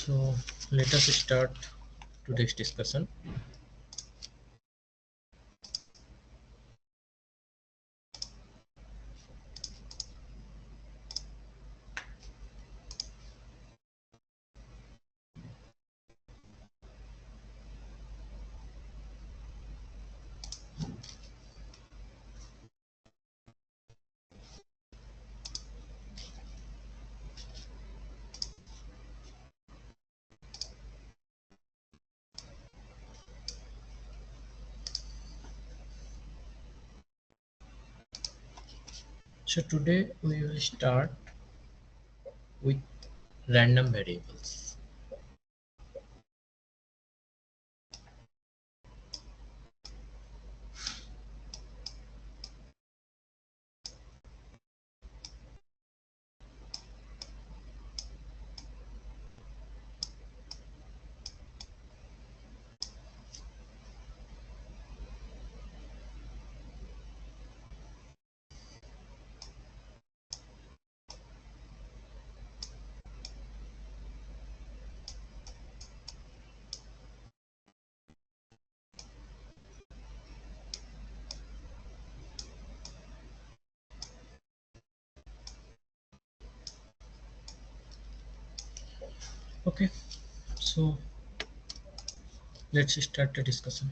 So let us start today's discussion. So today we will start with random variables. Okay, so let's start the discussion.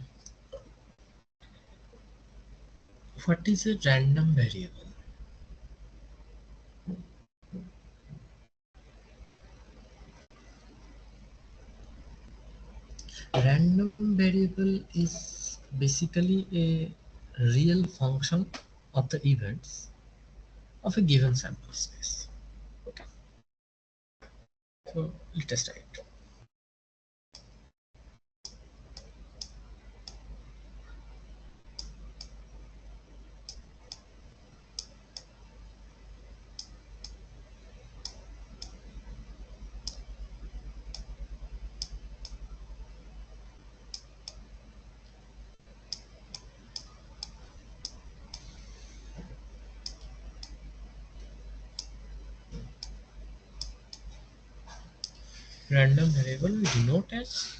What is a random variable? Random variable is basically a real function of the events of a given sample space. Okay, so let us write. Random variable we denote as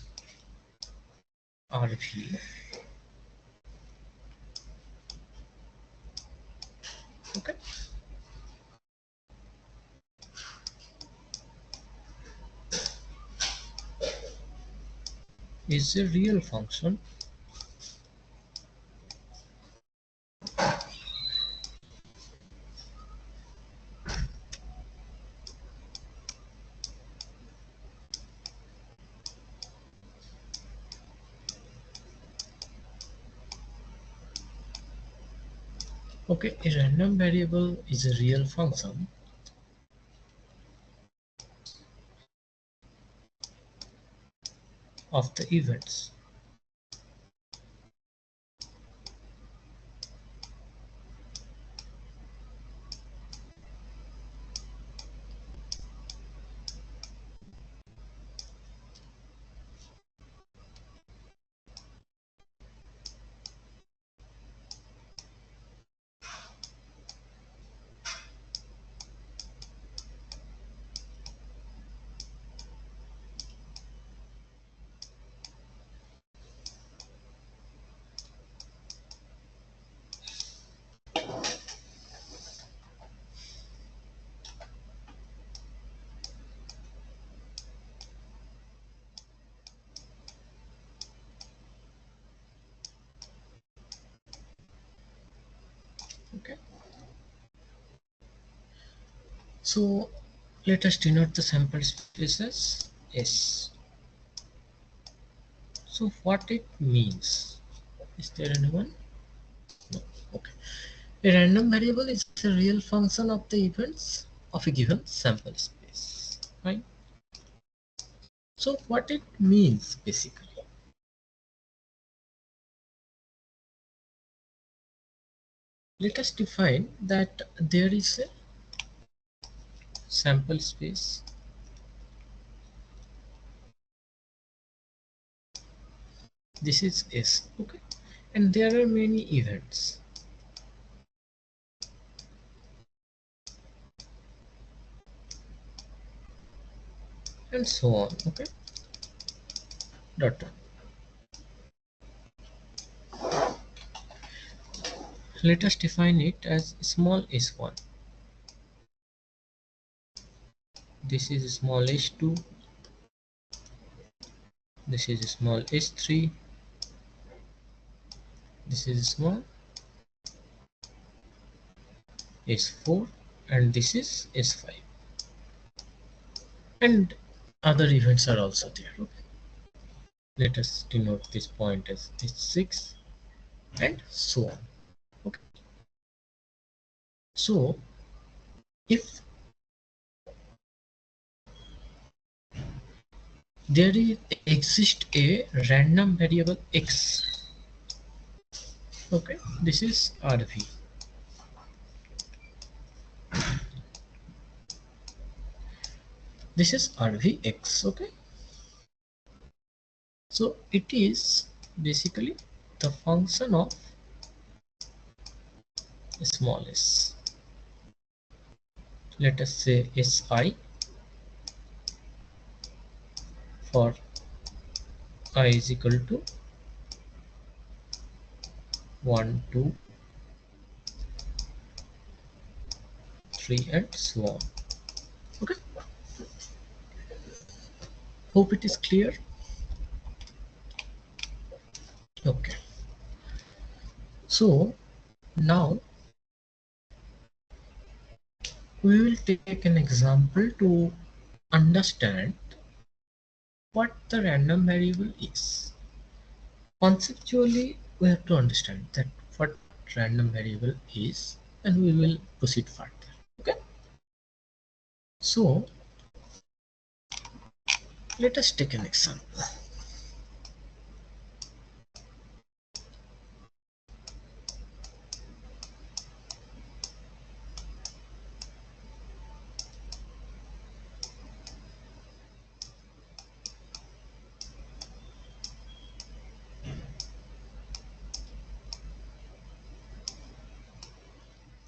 RV. Okay, is a real function Okay, a random variable is a real function of the events. Okay, so let us denote the sample space as S. So what it means? Is there anyone? No. Okay. A random variable is a real function of the events of a given sample space. Right? So what it means basically? Let us define that there is a sample space. This is S. Okay. And there are many events. and so on. Okay, dot dot. Let us define it as small s1. This is small s2. This is small s3. This is small s4, and this is s5. And other events are also there. Okay. Let us denote this point as s6 and so on. Okay. So if there is exist a random variable x, okay, this is rv. This is rvx. Okay, so it is basically the function of small s. Let us say si for I is equal to 1 2 3 and so on. Okay, hope it is clear. Okay, so now we will take an example to understand what the random variable is. Conceptually, we have to understand that what random variable is, and we will proceed further. Okay, so let us take an example.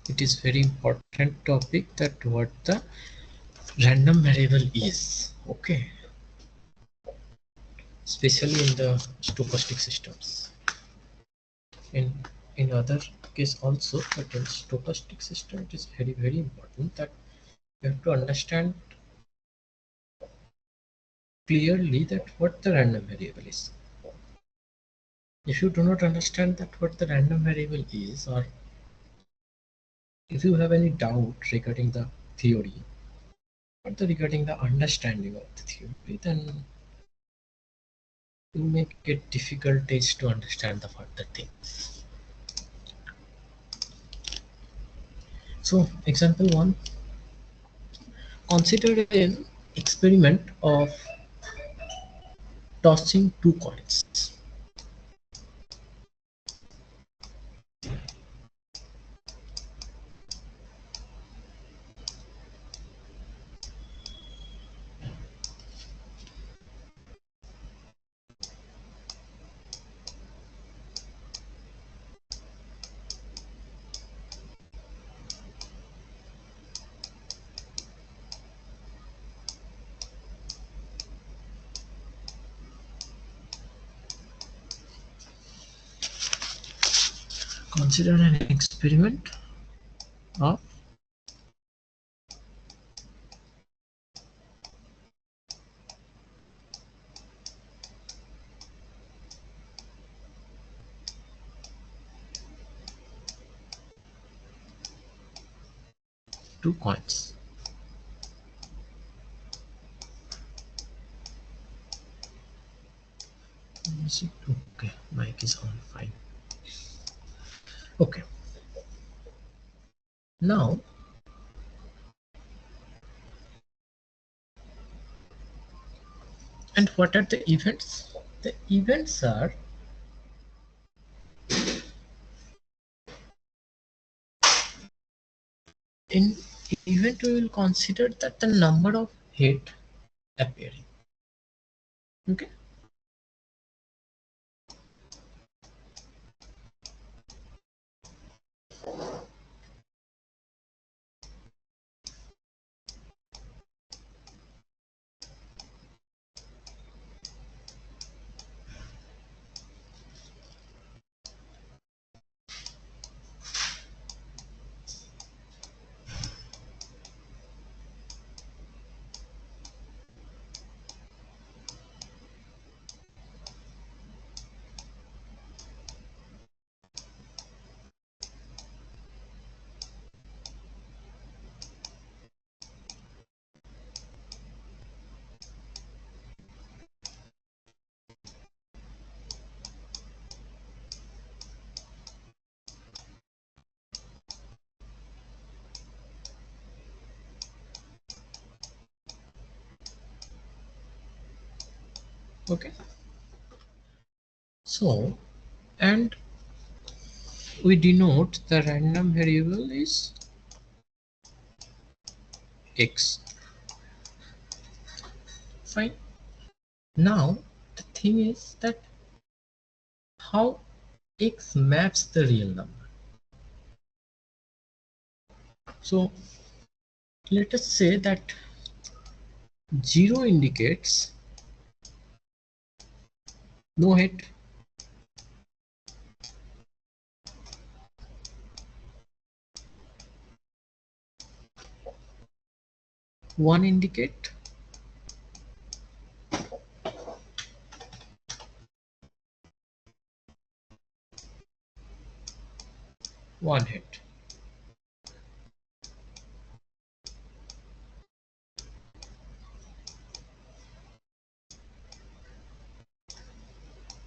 It is very important topic that what the random variable is. Okay, especially in the stochastic systems. In other case also, but in stochastic system it is very important that you have to understand clearly that what the random variable is. If you do not understand that what the random variable is, or if you have any doubt regarding the theory or regarding the understanding of the theory, then you may get difficulties to understand the further things. So example 1, consider an experiment of tossing two coins. Consider an experiment of two coins. Is it okay? Mic is on, fine. Okay. Now, and what are the events? The events are in event we will consider that the number of head appearing. Okay. Okay, so and we denote the random variable is x. Fine. Now the thing is that how x maps the real number. So let us say that 0 indicates no head, 1 indicate one head,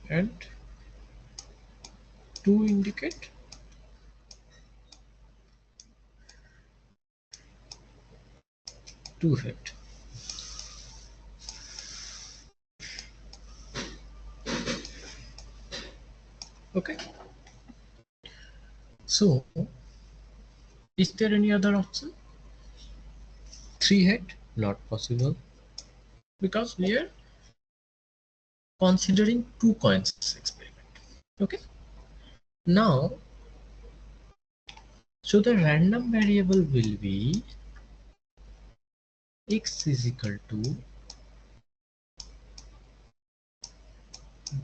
and 2 indicate two head. Okay, so is there any other option? 3 head? Not possible, because we are considering two coins experiment. Okay, now so the random variable will be x is equal to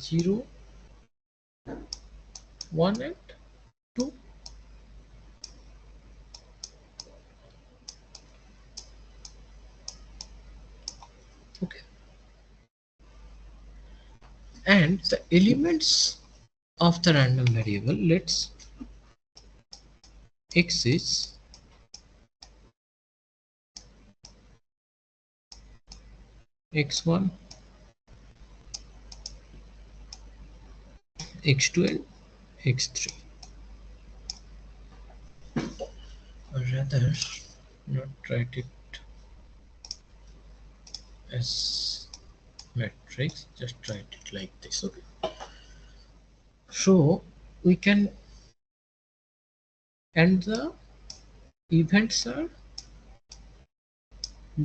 0, 1 and 2. Okay, and the elements of the random variable, let's x is x1, x2 and x3, or rather not write it as matrix, just write it like this. Okay, so we can, and the events are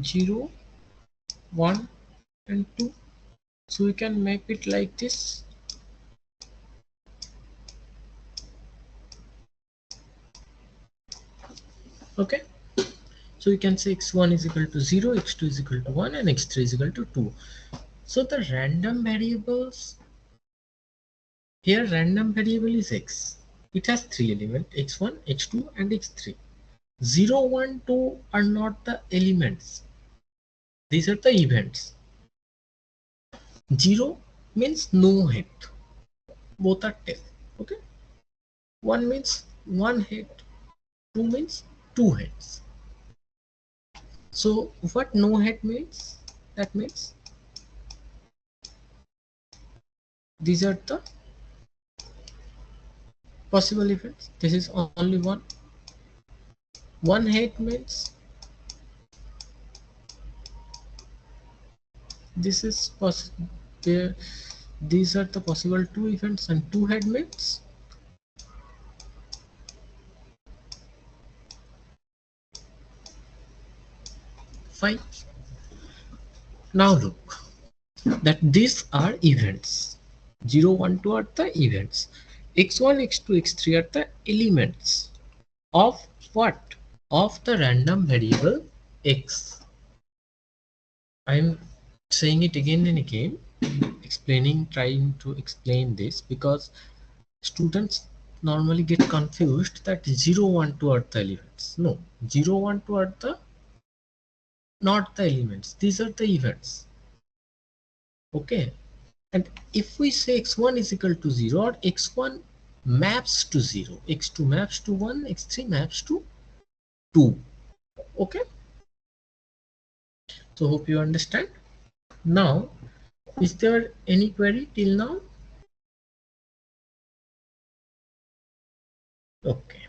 0, 1 and 2, so we can make it like this. Okay, so we can say x1 is equal to 0, x2 is equal to 1 and x3 is equal to 2. So the random variables here, random variable is x. It has three elements, x1, x2 and x3. 0, 1, 2 are not the elements, these are the events. 0 means no head, both are tail. Okay, 1 means one head, 2 means two heads. So what no head means? That means these are the possible events. This is only one. One head means this is possible. There, these are the possible two events, and two head means fine. Now look that these are events. 0, 1, 2 are the events. x1, x2, x3 are the elements of what? Of the random variable x. I'm saying it again and again, explaining, trying to explain this, because students normally get confused that 0, 1, 2 are the elements. No, 0, 1, 2 are the not the elements. These are the events. Okay, and if we say x1 is equal to 0, or x1 maps to 0, x2 maps to 1, x3 maps to 2. Okay, so hope you understand. Now, is there any query till now? Okay,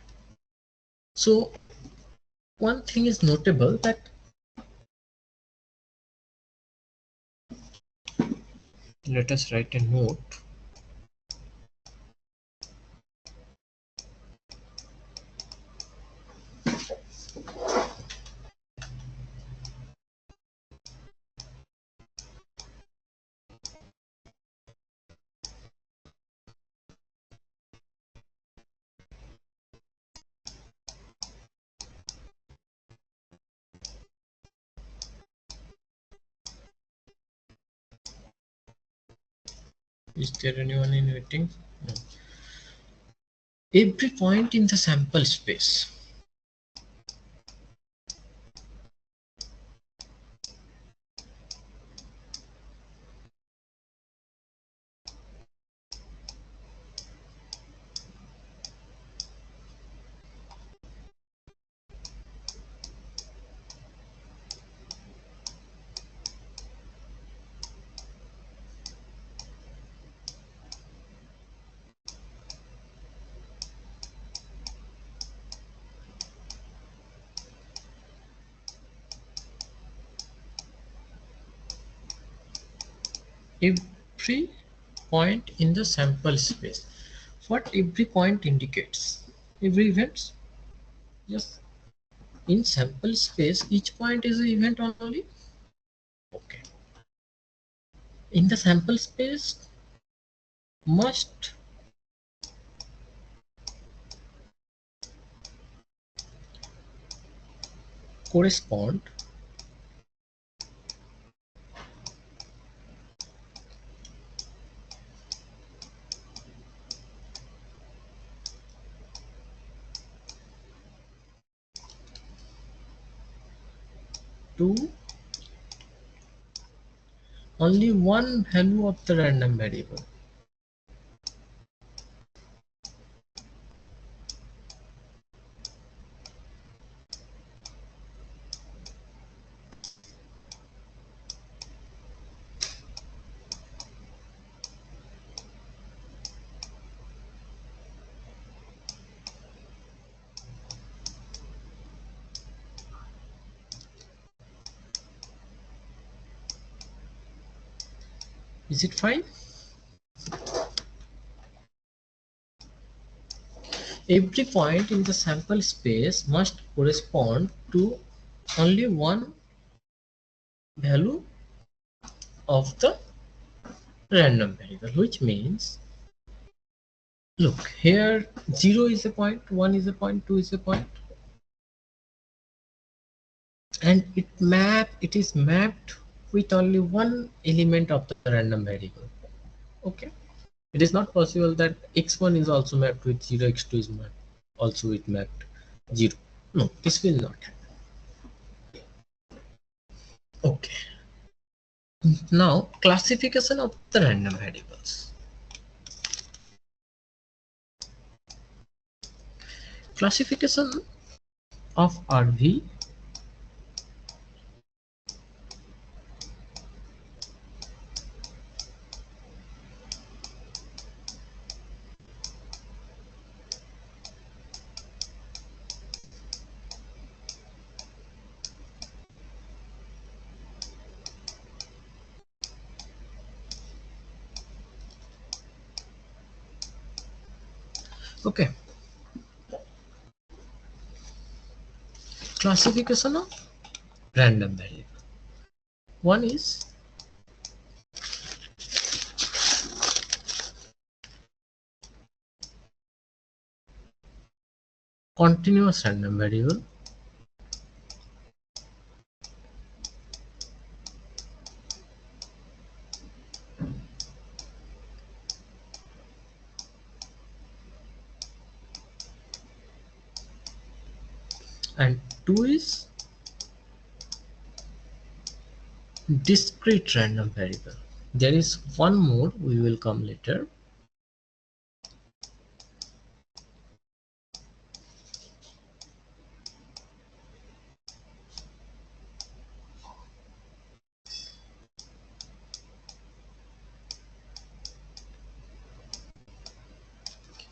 so one thing is notable, that Let us write a note. Is there anyone in waiting? No. Every point in the sample space. Every point in the sample space. What every point indicates? Every event? Yes. In sample space, each point is an event only. Okay. In the sample space, must correspond to only one value of the random variable. Is it fine? Every point in the sample space must correspond to only one value of the random variable, which means, look here, 0 is a point, 1 is a point, 2 is a point, and it is mapped with only one element of the random variable. Okay, it is not possible that x1 is also mapped with 0, x2 is mapped also with mapped 0. No, this will not happen. Okay, now classification of the random variables. Classification of RV okay, classification of random variable. One is continuous random variable, and two is discrete random variable. There is one more, we will come later.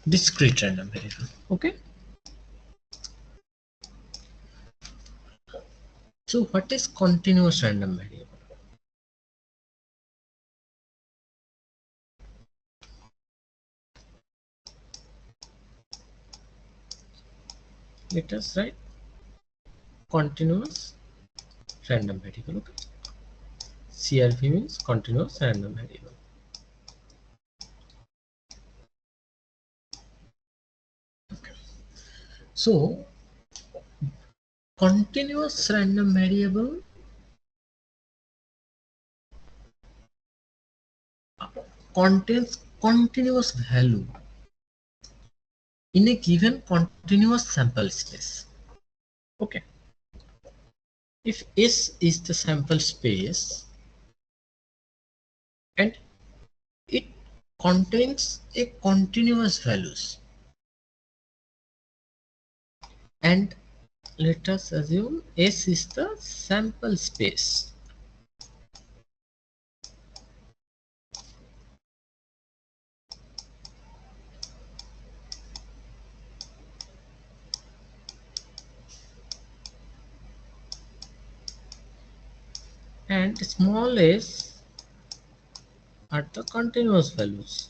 Discrete random variable. Okay, so what is continuous random variable? let us write continuous random variable. Okay, CRV means continuous random variable. Okay. So continuous random variable contains continuous value in a given continuous sample space. Okay, if S is the sample space and it contains a continuous values, and let us assume S is the sample space, and small s are the continuous values.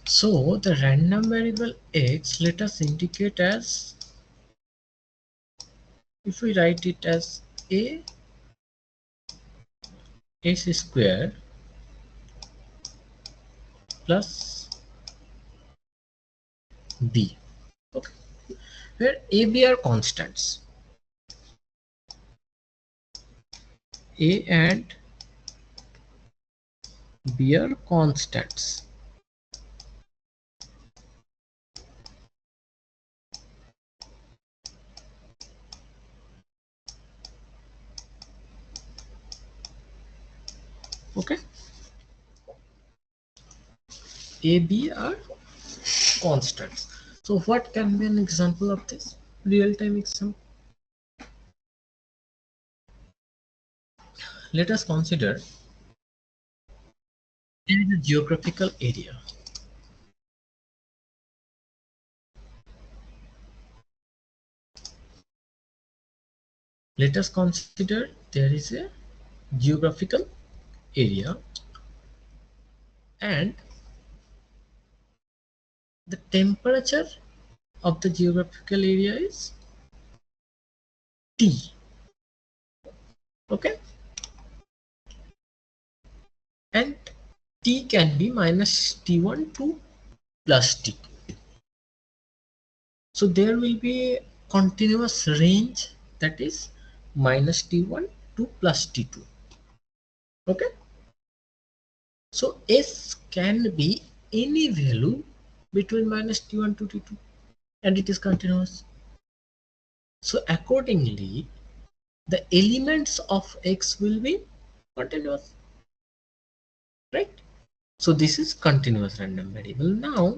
So the random variable x, let us indicate as, if we write it as a s square plus b. Okay, where a, b are constants. A and b are constants. Okay, a, b are constants. So what can be an example of this? Real-time example. Let us consider there is a geographical area. Let us consider there is a geographical area and the temperature of the geographical area is T. Okay, and T can be minus T1 to plus T2. So there will be a continuous range, that is minus T1 to plus T2. Okay, so S can be any value between minus T1 to T2 and it is continuous. So accordingly, the elements of X will be continuous, right? So this is continuous random variable. Now,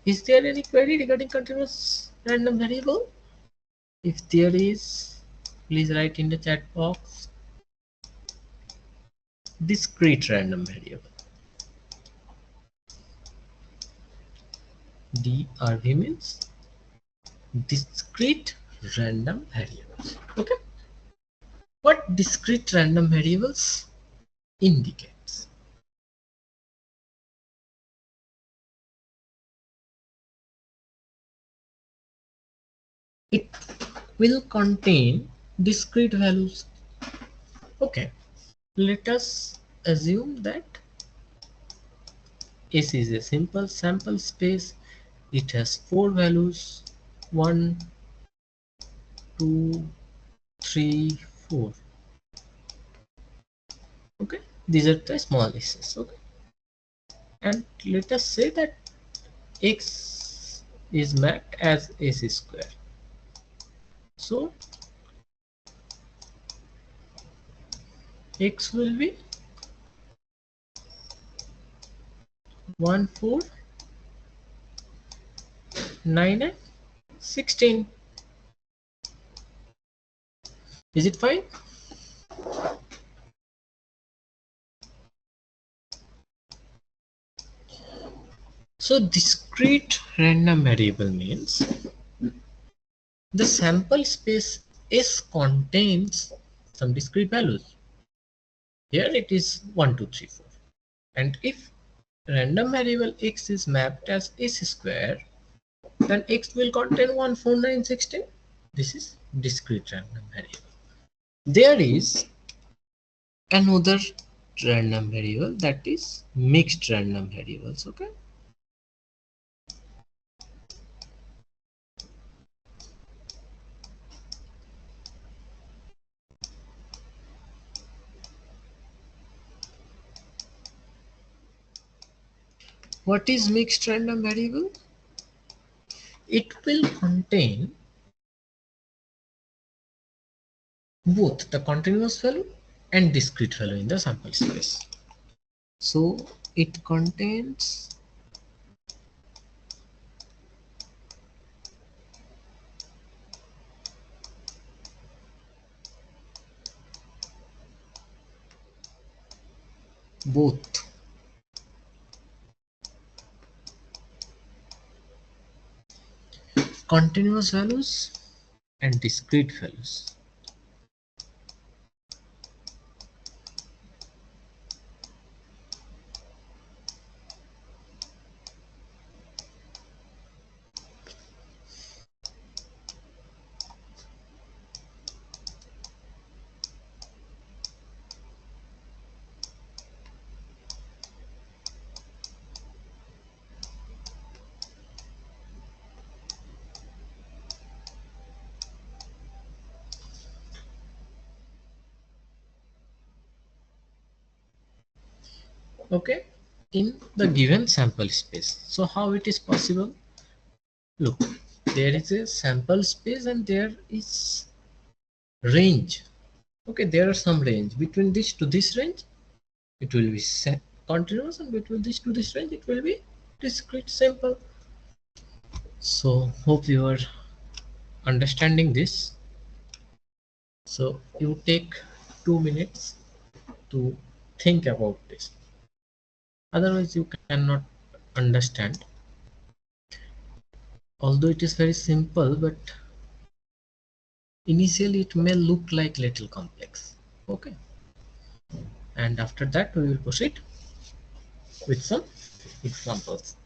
is there any query regarding continuous random variable? If there is, please write in the chat box. Discrete random variable. DRV means discrete random variables. Okay. What discrete random variables indicates? It will contain discrete values. Okay. Let us assume that S is a simple sample space. It has 4 values: 1, 2, 3, 4. Okay, these are the small s's. Okay, and let us say that x is mapped as s square. So x will be 1, 4, 9 and 16. Is it fine? So discrete random variable means the sample space S contains some discrete values. Here it is 1, 2, 3, 4. And if random variable x is mapped as s square, then x will contain 1, 4, 9, 16. This is discrete random variable. There is another random variable, that is mixed random variables. Okay. What is mixed random variable? It will contain both the continuous value and discrete value in the sample space. So it contains both continuous values and discrete values. Okay, in the given sample space. So how it is possible? Look, there is a sample space and there is range. Okay, there are some range between this to this range. It will be continuous, and between this to this range, it will be discrete, simple. So hope you are understanding this. So you take 2 minutes to think about this. Otherwise, you cannot understand. Although it is very simple, but initially it may look like little complex. Okay. And after that, we will proceed with some examples.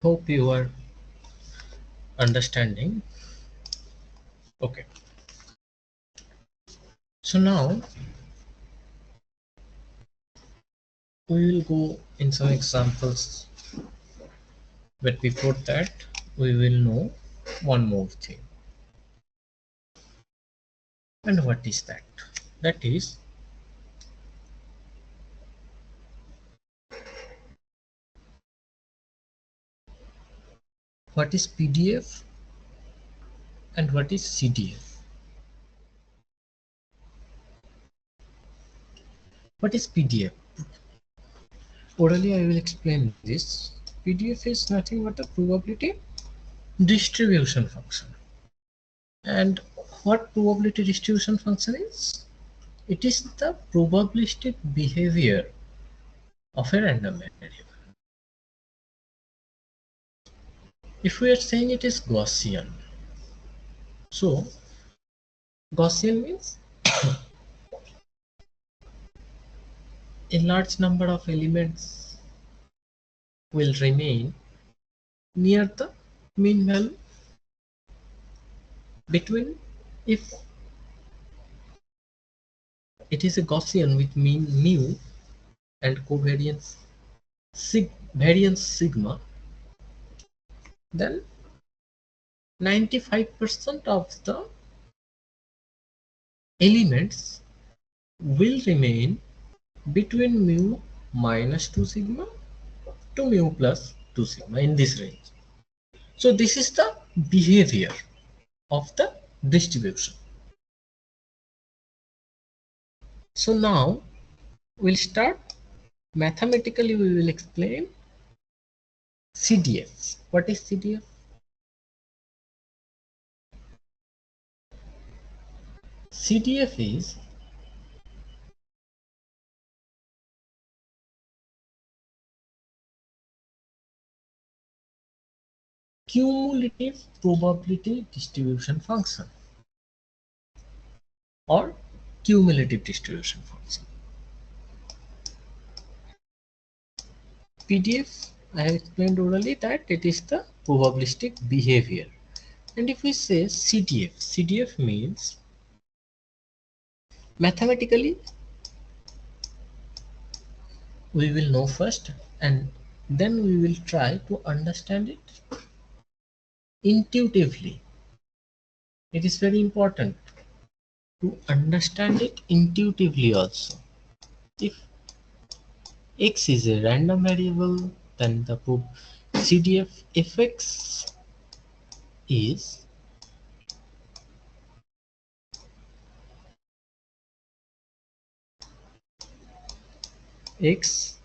Hope you are understanding. Okay. So now We will go in some examples, but before that, we will know one more thing. And what is that? That is, what is PDF and what is CDF? What is PDF? Orally, I will explain this. PDF is nothing but a probability distribution function. And what probability distribution function is? It is the probabilistic behavior of a random variable. If we are saying it is Gaussian, so Gaussian means a large number of elements will remain near the mean value between, if it is a Gaussian with mean mu and covariance variance sigma, then 95% of the elements will remain between mu minus 2 sigma to mu plus 2 sigma in this range. So this is the behavior of the distribution. So now we'll start. Mathematically we will explain CDF. What is CDF? CDF is cumulative probability distribution function or cumulative distribution function. PDF, I have explained orally that it is the probabilistic behavior. And if we say CDF, CDF means mathematically we will know first and then we will try to understand it intuitively. It is very important to understand it intuitively also. If X is a random variable, then the CDF fx is X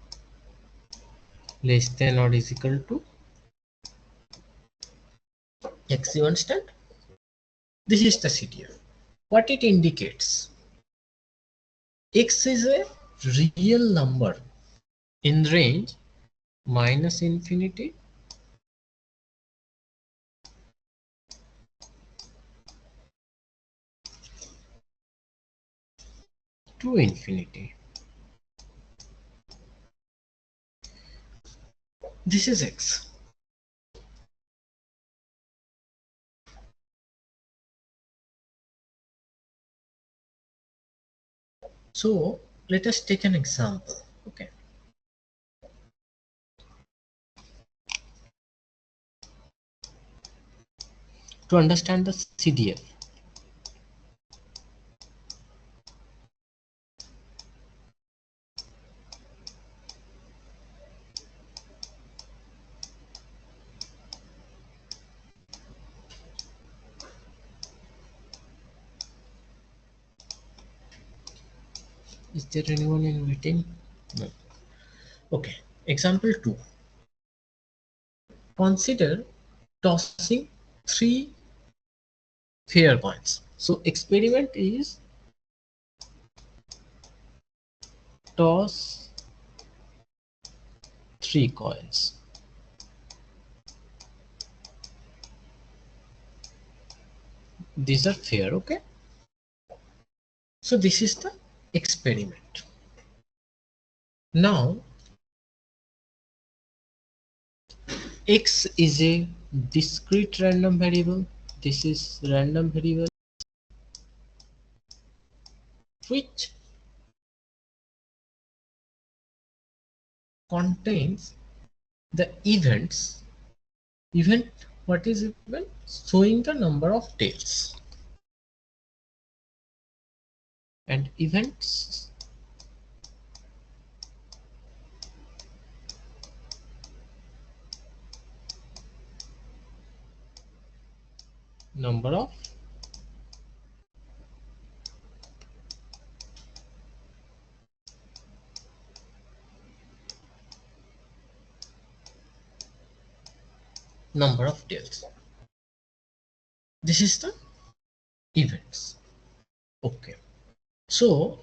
less than or is equal to X. You understand? This is the CDF. What it indicates? X is a real number in range minus infinity to infinity. This is X. So let us take an example. Okay. To understand the CDF. Is there anyone in waiting? No. Okay. Example 2. Consider tossing 3 fair coins. So experiment is toss 3 coins. These are fair, okay? So this is the experiment. Now X is a discrete random variable. This is random variable which contains the event. What is event? Showing the number of tails, and events number of tails. This is the events. Okay, so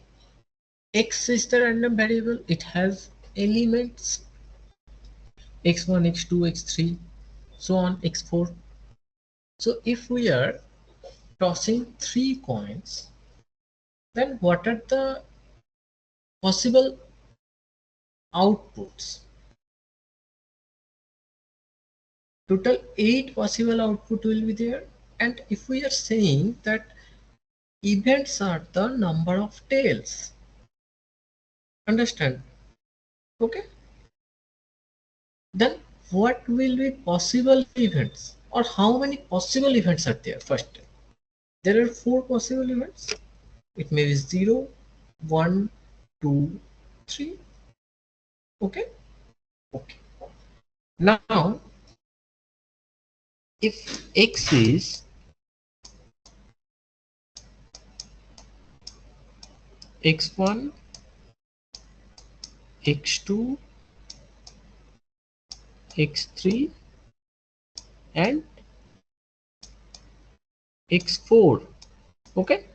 x is the random variable. It has elements x1, x2, x3, so on, x4. So if we are tossing 3 coins, then what are the possible outputs? Total 8 possible output will be there. And if we are saying that events are the number of tails, understand? Okay, then what will be possible events, or how many possible events are there? First, there are 4 possible events. It may be 0, 1, 2, 3. Okay, okay. Now if x is x1, x2, x3 and x4, okay,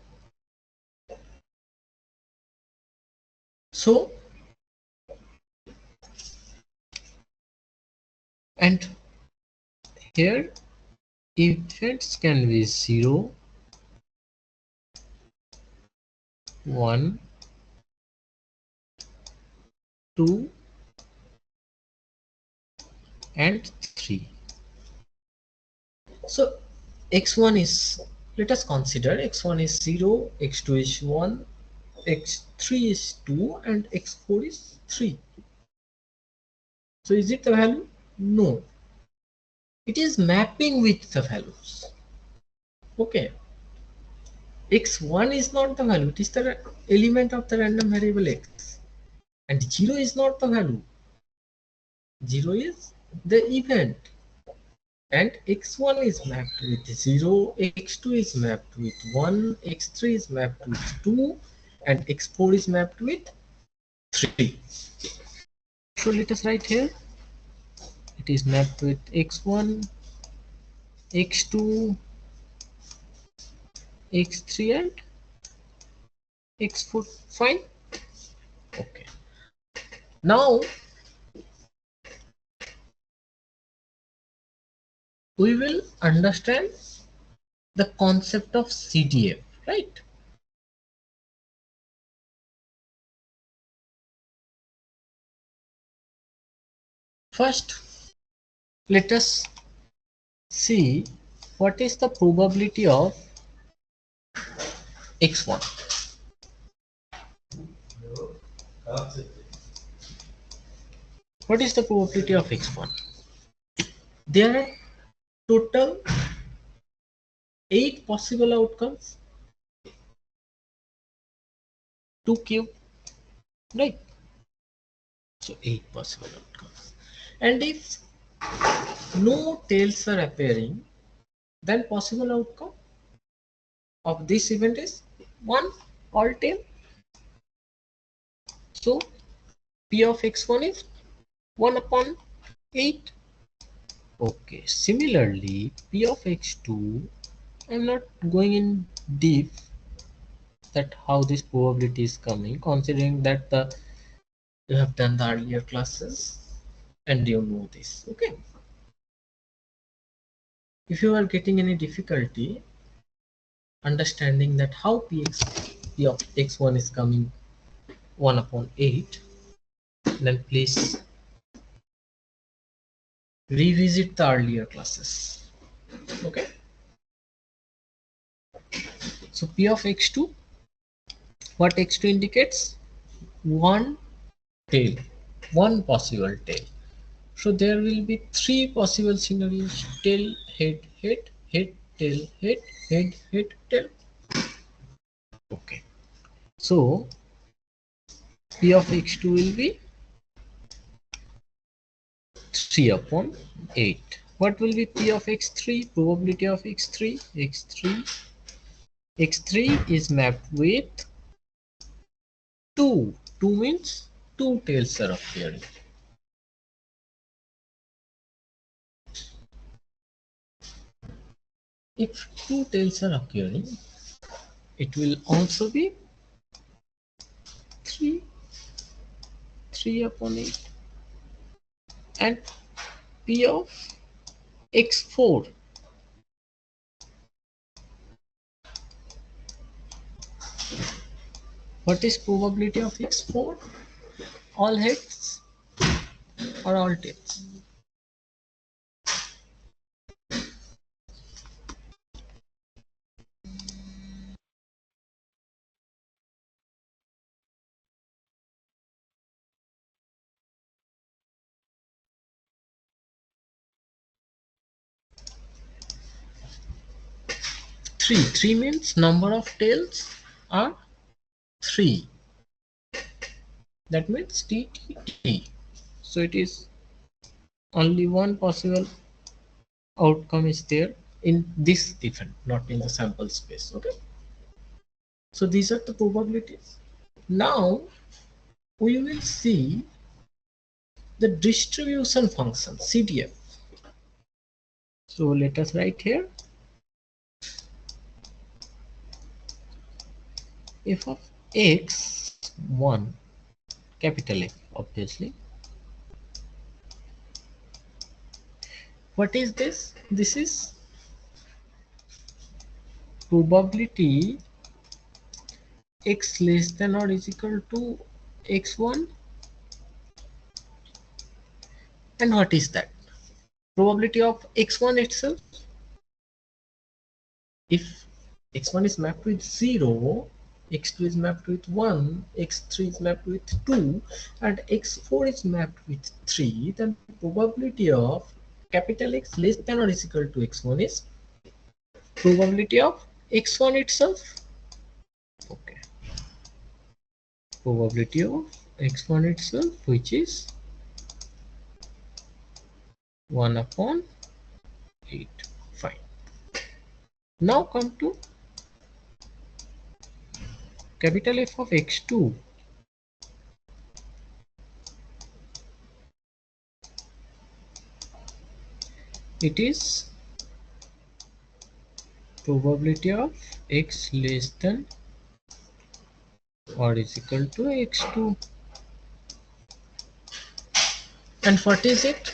so and here events can be 0, 1, 2 and 3. So x1 is, let us consider x1 is 0, x2 is 1, x3 is 2 and x4 is 3. So is it the value? No, it is mapping with the values. Okay, x1 is not the value, it is the element of the random variable x, and 0 is not the value, 0 is the event, and x1 is mapped with 0, x2 is mapped with 1, x3 is mapped with 2 and x4 is mapped with 3. So let us write here, it is mapped with x1, x2, x3 and x4. Fine. Okay, now we will understand the concept of CDF, right? First, let us see what is the probability of x1. What is the probability of x1? There are total 8 possible outcomes, 2 cube, right? So 8 possible outcomes. And if no tails are appearing, then possible outcome of this event is 1, all tail. So P of x1 is 1 upon 8. Okay, similarly P of x2, I'm not going in deep that how this probability is coming, considering that you have done the earlier classes and you know this. Okay, if you are getting any difficulty understanding that how P of x1 is coming 1 upon 8, then please revisit the earlier classes. Okay, so P of x2, what x2 indicates? 1 tail. one possible tail. So there will be three possible scenarios: tail, head, head, head, tail, head, head, head, tail. Okay. So P of x2 will be 3 upon 8. What will be P of x3? Probability of x3. X3 is mapped with 2. 2 means 2 tails are appearing. If 2 tails are occurring, it will also be 3, 3 upon 8. And P of x4. What is probability of x4? All heads or all tails? 3. 3 means number of tails are 3. That means T, T, T. So it is only one possible outcome is there in this event, not in the sample space. Okay. So these are the probabilities. Now we will see the distribution function CDF. So let us write here f of x1, capital F obviously. What is this? This is probability x less than or is equal to x1. And what is that? Probability of x1 itself. If x1 is mapped with 0, x2 is mapped with 1, x3 is mapped with 2, and x4 is mapped with 3, then probability of capital X less than or is equal to x1 is probability of x1 itself. Okay. Probability of x1 itself, which is 1 upon 8. Fine. Now come to capital F of x2. It is probability of x less than or is equal to x2. And what is it?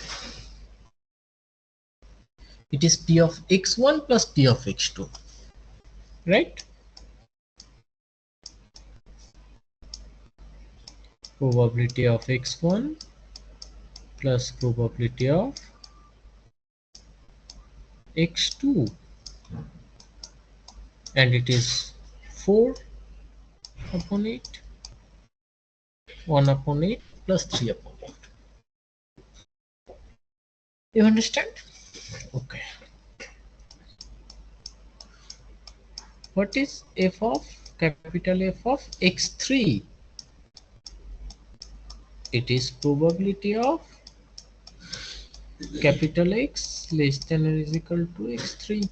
It is P of x1 plus P of x2. Right? Probability of x1 plus probability of x2. And it is 4 upon 8. 1 upon 8 plus 3 upon 8. You understand? Okay. What is f of capital F of x3? It is probability of capital X less than or is equal to x3.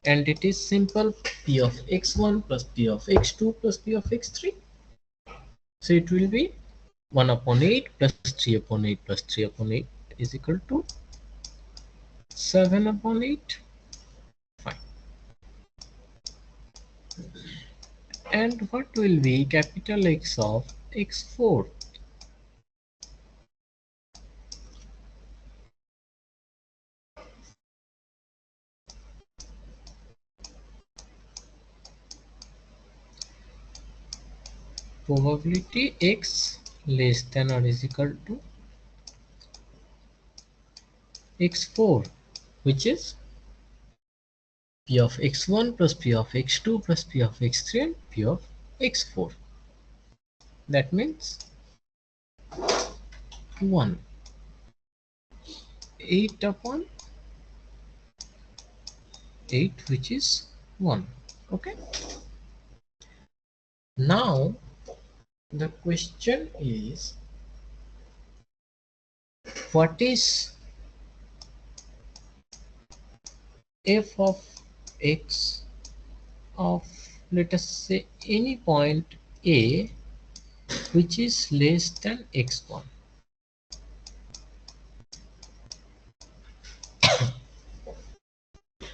And it is simple P of x1 plus P of x2 plus P of x3. So it will be 1 upon 8 plus 3 upon 8 plus 3 upon 8 is equal to 7 upon 8. Fine. And what will be capital X of x4? Probability x less than or is equal to x4, which is P of x1 plus P of x2 plus P of x3 and P of x4. That means 1, 8 upon 8, which is 1. Okay, now the question is, what is f of x of, let us say, any point a which is less than x1?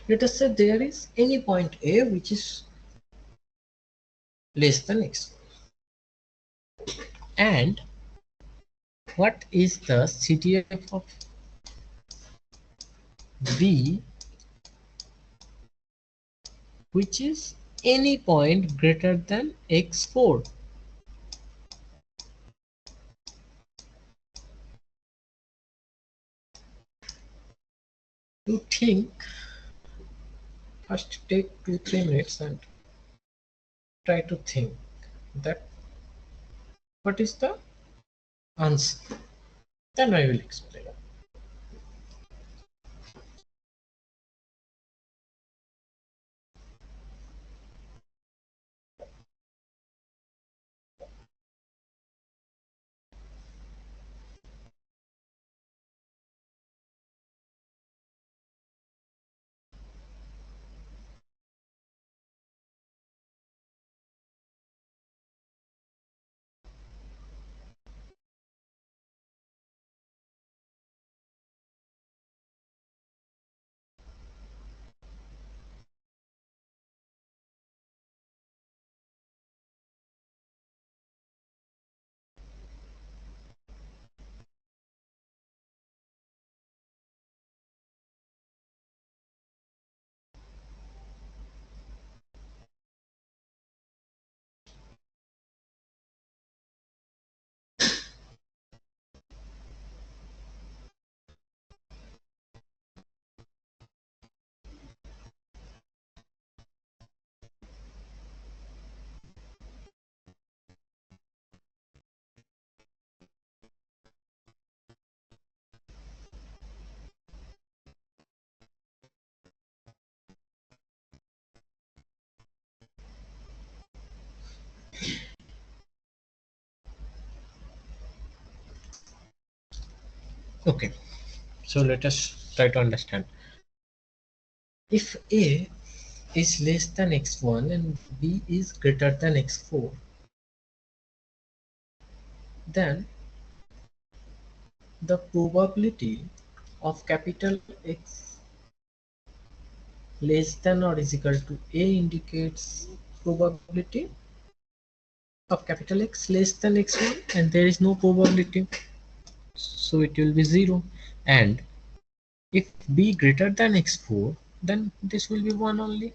Let us say there is any point a which is less than x1, and what is the CDF of b which is any point greater than x4? To think, first take 2-3 minutes and try to think that what is the answer. Then I will explain. Okay, so let us try to understand. If a is less than x1 and b is greater than x4, then the probability of capital X less than or is equal to a indicates probability of capital X less than x1, and there is no probability, so it will be 0. And if b greater than x4, then this will be 1 only,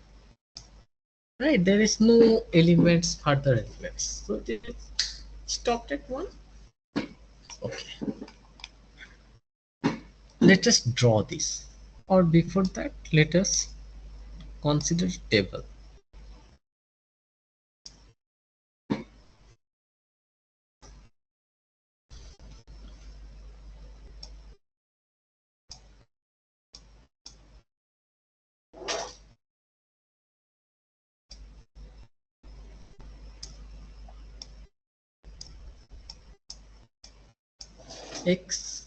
right? There is no elements, further elements, so this stopped at 1. Okay, let us draw this, or before that let us consider table. X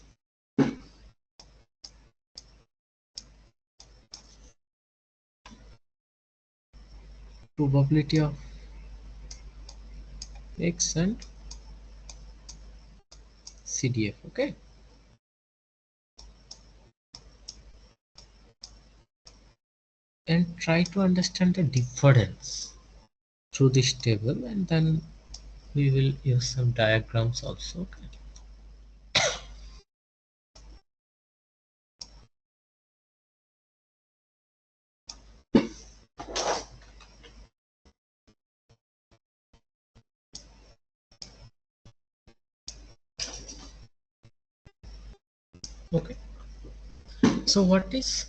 probability of X and CDF. Okay, and try to understand the difference through this table, and then we will use some diagrams also. Okay, so what is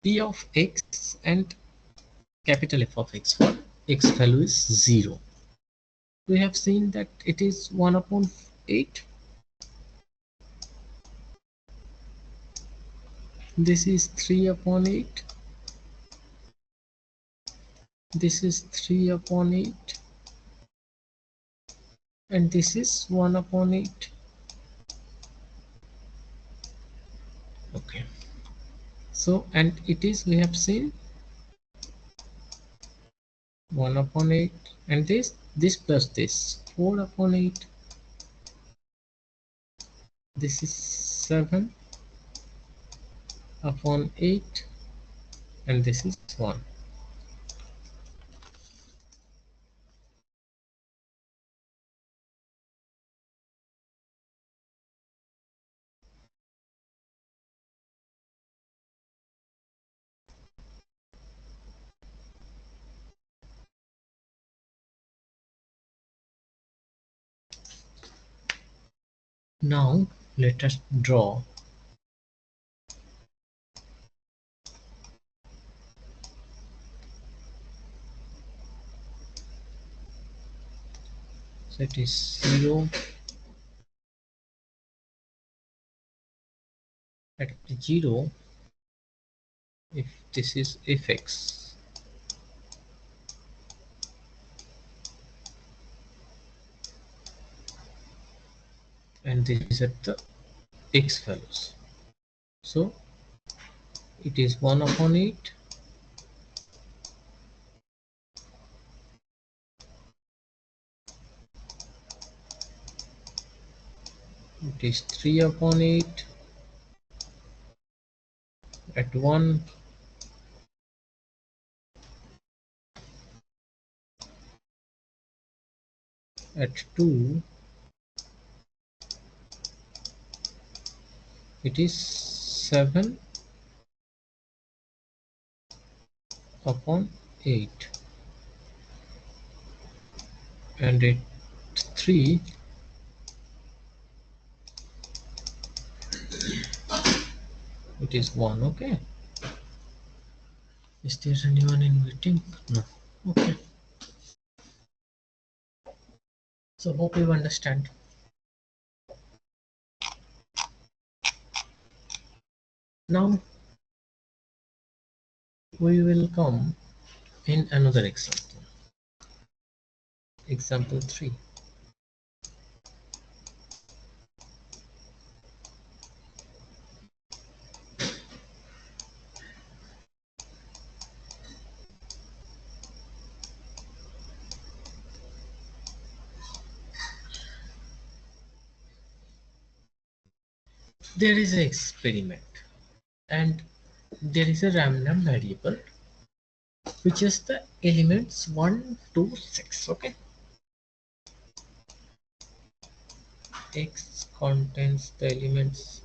P of X and capital F of X for X value is 0? We have seen that it is 1 upon 8. This is 3 upon 8. This is 3 upon 8. And this is 1 upon 8. Okay. So, and it is, we have seen 1 upon 8. And this plus this, 4 upon 8. This is 7 upon 8. And this is 1. Now let us draw so it is 0 at 0 if this is fx, and this is at the x values. So it is 1 upon 8. It is 3 upon 8 at 1, at 2 it is 7 upon 8, and at 3 it is 1. Okay, is there anyone in meeting? No. Okay, so hope you understand. Now we will come in another example, example 3. There is an experiment and there is a random variable which is the elements 1 to 6. Okay, x contains the elements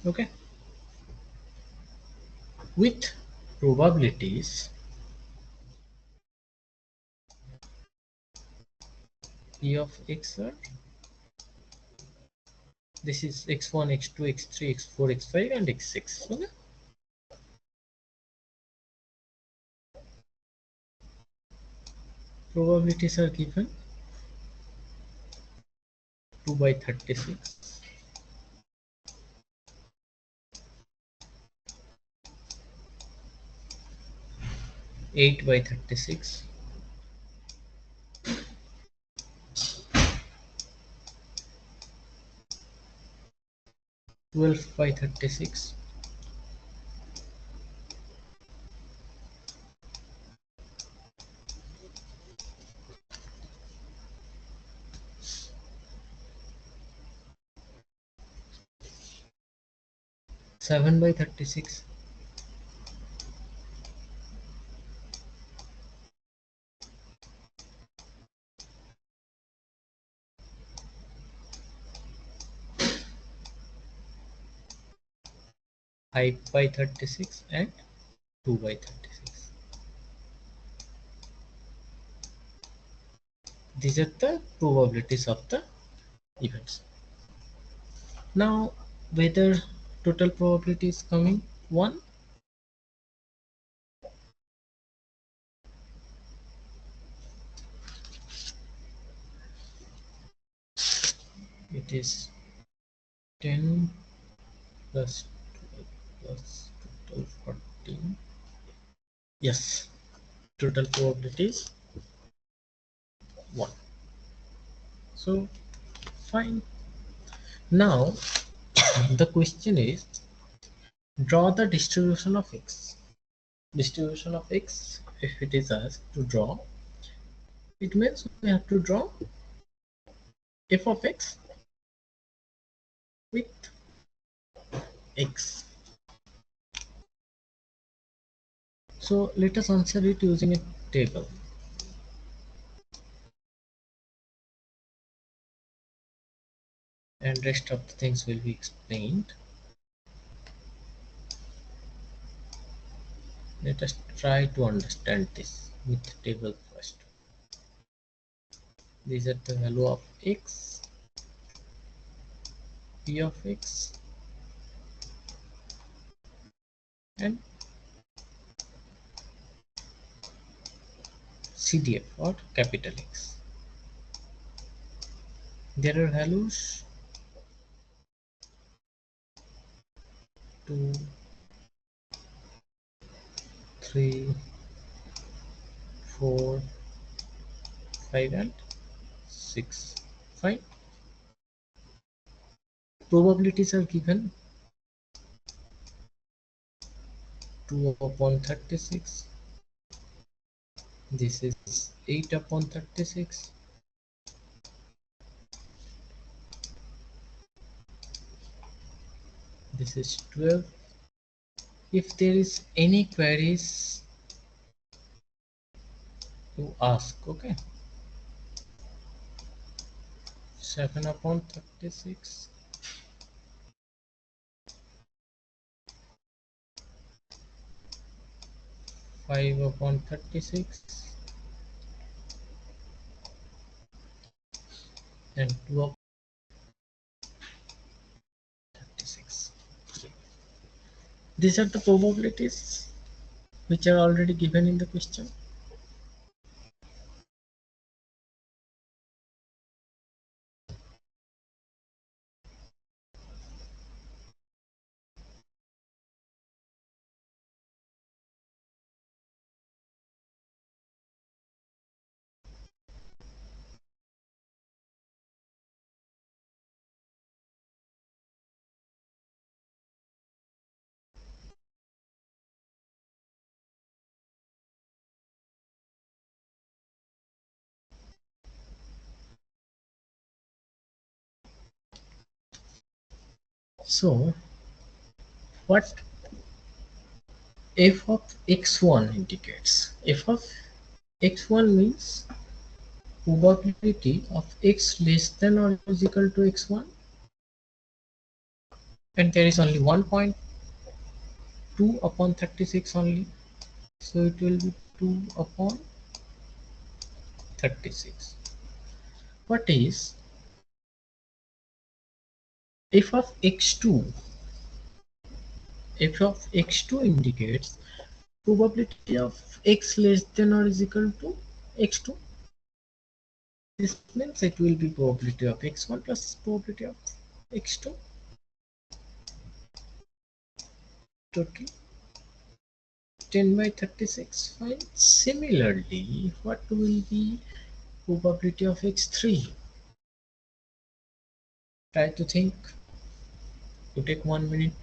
okay with probabilities p of x are, this is x1, x2, x3, x4, x5 and x6. Okay, probabilities are given 2 by 36, 8 by 36, 12 by 36, 7 by 36, 5 by 36 and 2 by 36. These are the probabilities of the events. Now whether total probability is coming 1. It is 10 plus 12 plus total 14. Yes, total probability is 1. So fine. Now the question is, draw the distribution of x. Distribution of x, if it is asked to draw, it means we have to draw f of x with x. So let us answer it using a table. And rest of the things will be explained. Let us try to understand this with table first. These are the value of x, p of x, and CDF or capital X. There are values 2, 3, 4, 5 and 6. Fine. Probabilities are given 2 upon 36. This is 8 upon 36. This is 12. If there is any queries, you ask, okay? 7 upon 36. 5 upon 36 and 2 upon 36. These are the probabilities which are already given in the question. So what f of x1 indicates? F of x1 means probability of x less than or is equal to x1, and there is only 1.2 upon 36 only, so it will be 2 upon 36. What is f of x2? F of x2 indicates probability of x less than or is equal to x2. This means it will be probability of x1 plus probability of x2. Total 10 by 36. Fine. Similarly, what will be probability of x3? Try to think. You take 1 minute.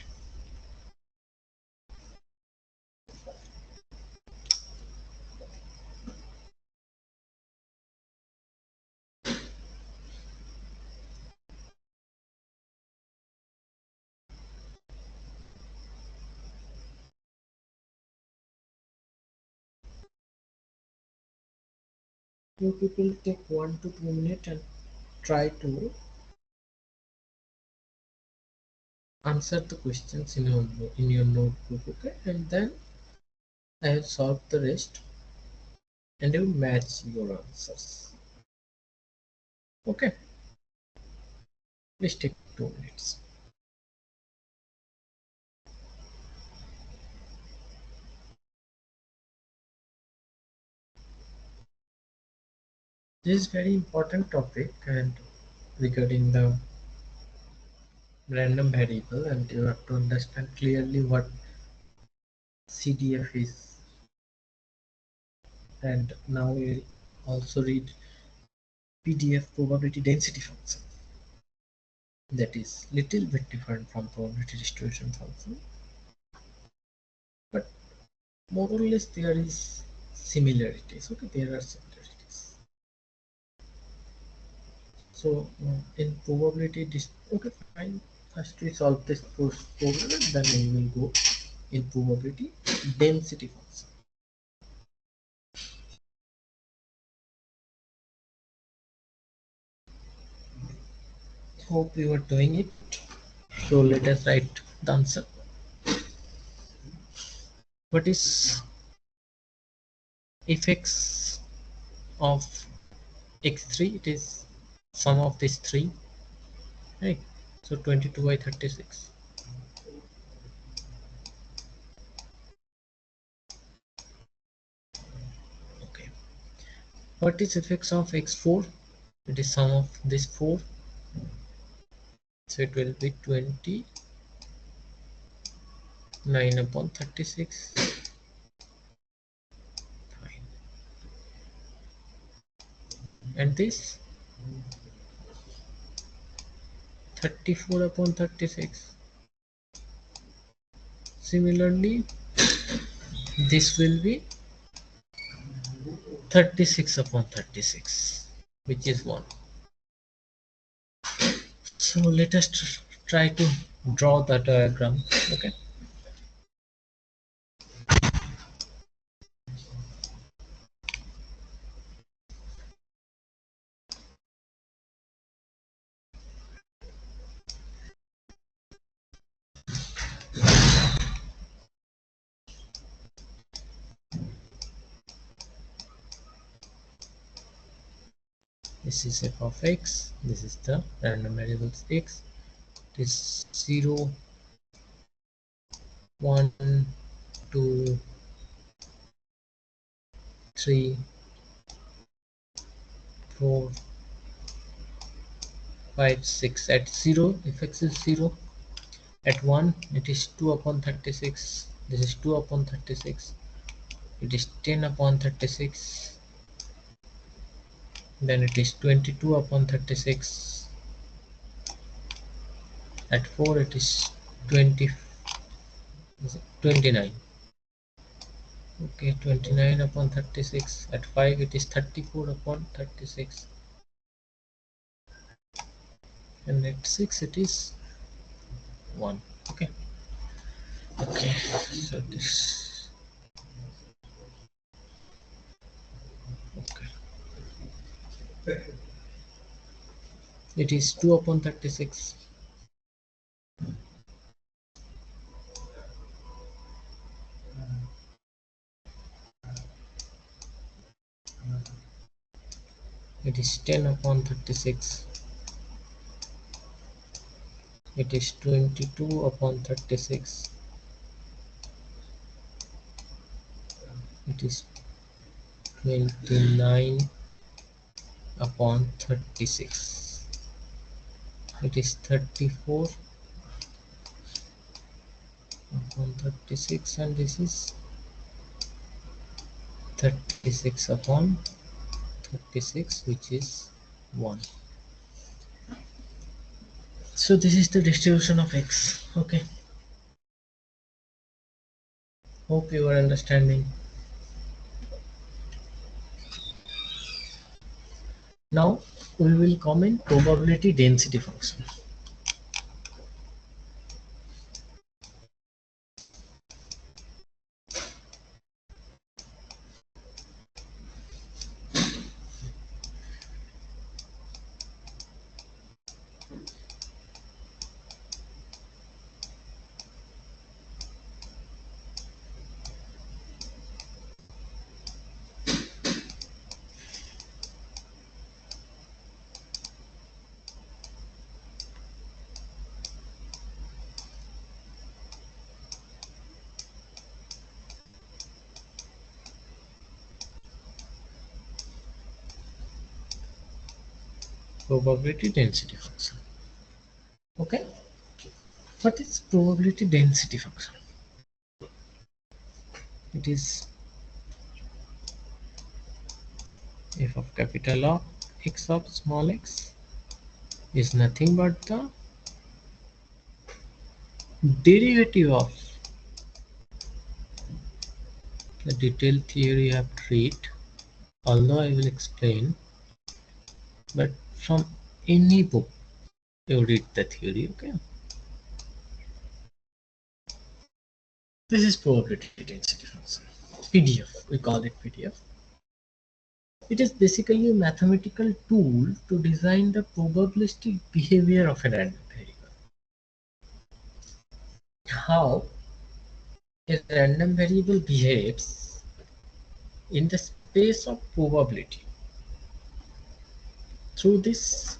You people take 1 to 2 minutes and try to answer the questions in your notebook, okay? And then I have solved the rest and you match your answers. Okay, please take 2 minutes. This is very important topic and regarding the random variable, and you have to understand clearly what CDF is. And now we also read PDF probability density function, that is little bit different from probability distribution function, but more or less there is similarities. Okay, there are similarities. So in probability okay, fine, first we solve this first problem and then we will go in probability density function. Hope you are doing it. So let us write the answer. What is fx of x3? It is sum of these three, right? So 22 by 36. Okay. What is fx of x4? It is sum of this 4. So it will be 29 upon 36. Fine. And this 34 upon 36. Similarly, this will be 36 upon 36, which is 1. So let us try to draw the diagram. Okay. This is f of x. This is the random variables x. This 0, 1, 2, 3, 4, 5, 6. At 0, if x is 0. At 1, it is 2 upon 36. This is 2 upon 36. It is 10 upon 36. Then it is 22 upon 36. At 4, it is 20, 29. Okay, 29 upon 36. At 5, it is 34 upon 36. And at 6, it is 1. Okay. Okay, so this. Okay. It is 2 upon 36. It is 10 upon 36. It is 22 upon 36. It is 29 upon 36. It is 34 upon 36, and this is 36 upon 36, which is 1. So this is the distribution of x. Okay, hope you are understanding. Now we will comment probability density function. probability density function. Okay, what is probability density function? It is f of capital of x of small x is nothing but the derivative of the detailed theory you have to read, although I will explain, but from any book you read the theory. Okay, this is probability density function, PDF, we call it PDF. It is basically a mathematical tool to design the probabilistic behavior of a random variable. How a random variable behaves in the space of probability. Through this,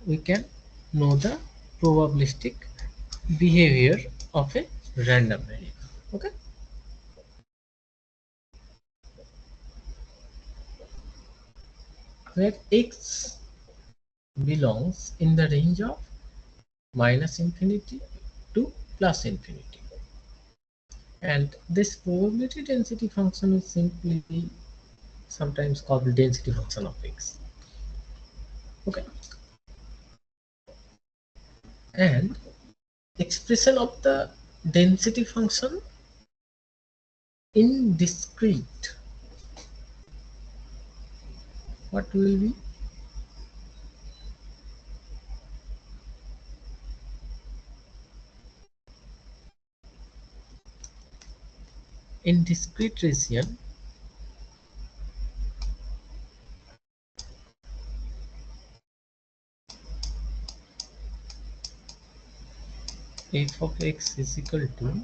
we can know the probabilistic behavior of a random variable. Okay. Where x belongs in the range of minus infinity to plus infinity. And this probability density function is simply sometimes called the density function of x. Okay. And expression of the density function in discrete, what will be? In discrete region, f of x is equal to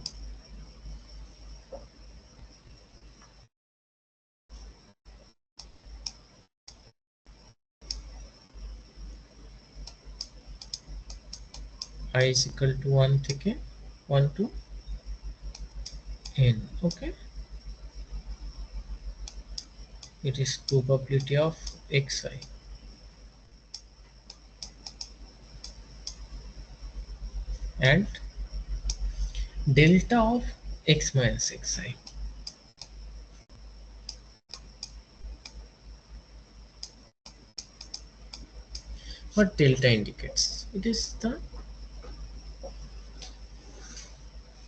I is equal to 1 থেকে 1 to n. Okay, it is probability of xi and delta of x minus xi. What delta indicates? It is the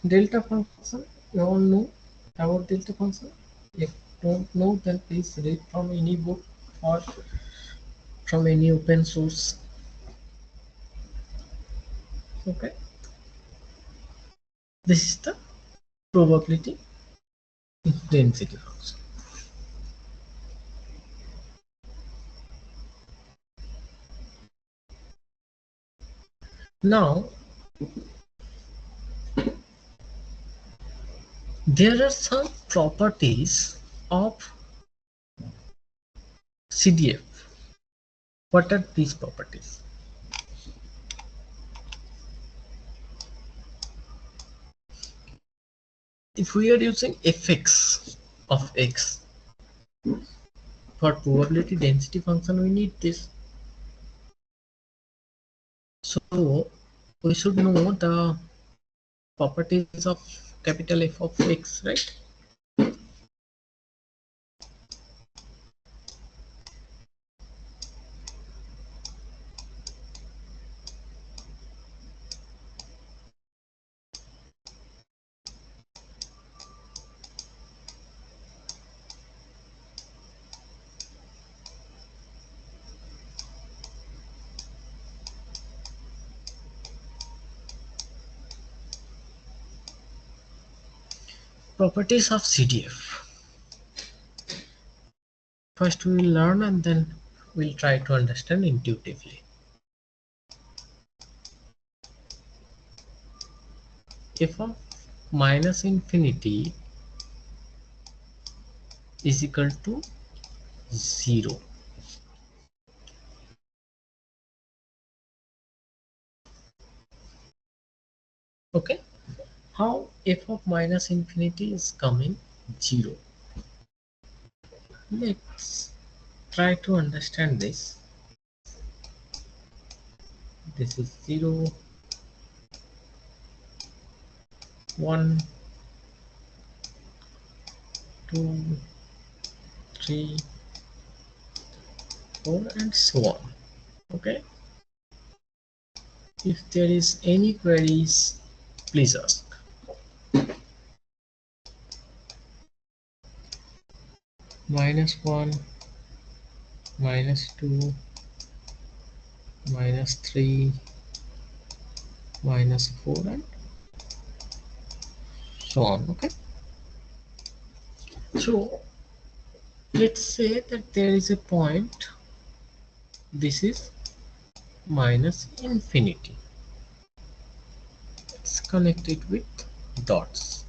delta function. You all know about delta function. If you don't know, then please read from any book or from any open source. Okay, this is the probability density function. Now there are some properties of CDF. What are these properties? If we are using fx of x for probability density function, we need this. So we should know the properties of capital F of x, right? Properties of CDF. First we will learn and then we'll try to understand intuitively. F of minus infinity is equal to 0. Okay, how f of minus infinity is coming 0? Let's try to understand this. This is 0, 1, 2, 3, 4, and so on. Okay. If there is any queries, please ask. -1, -2, -3, -4, and so on. Okay. So let's say that there is a point. This is minus infinity. It's connected with dots.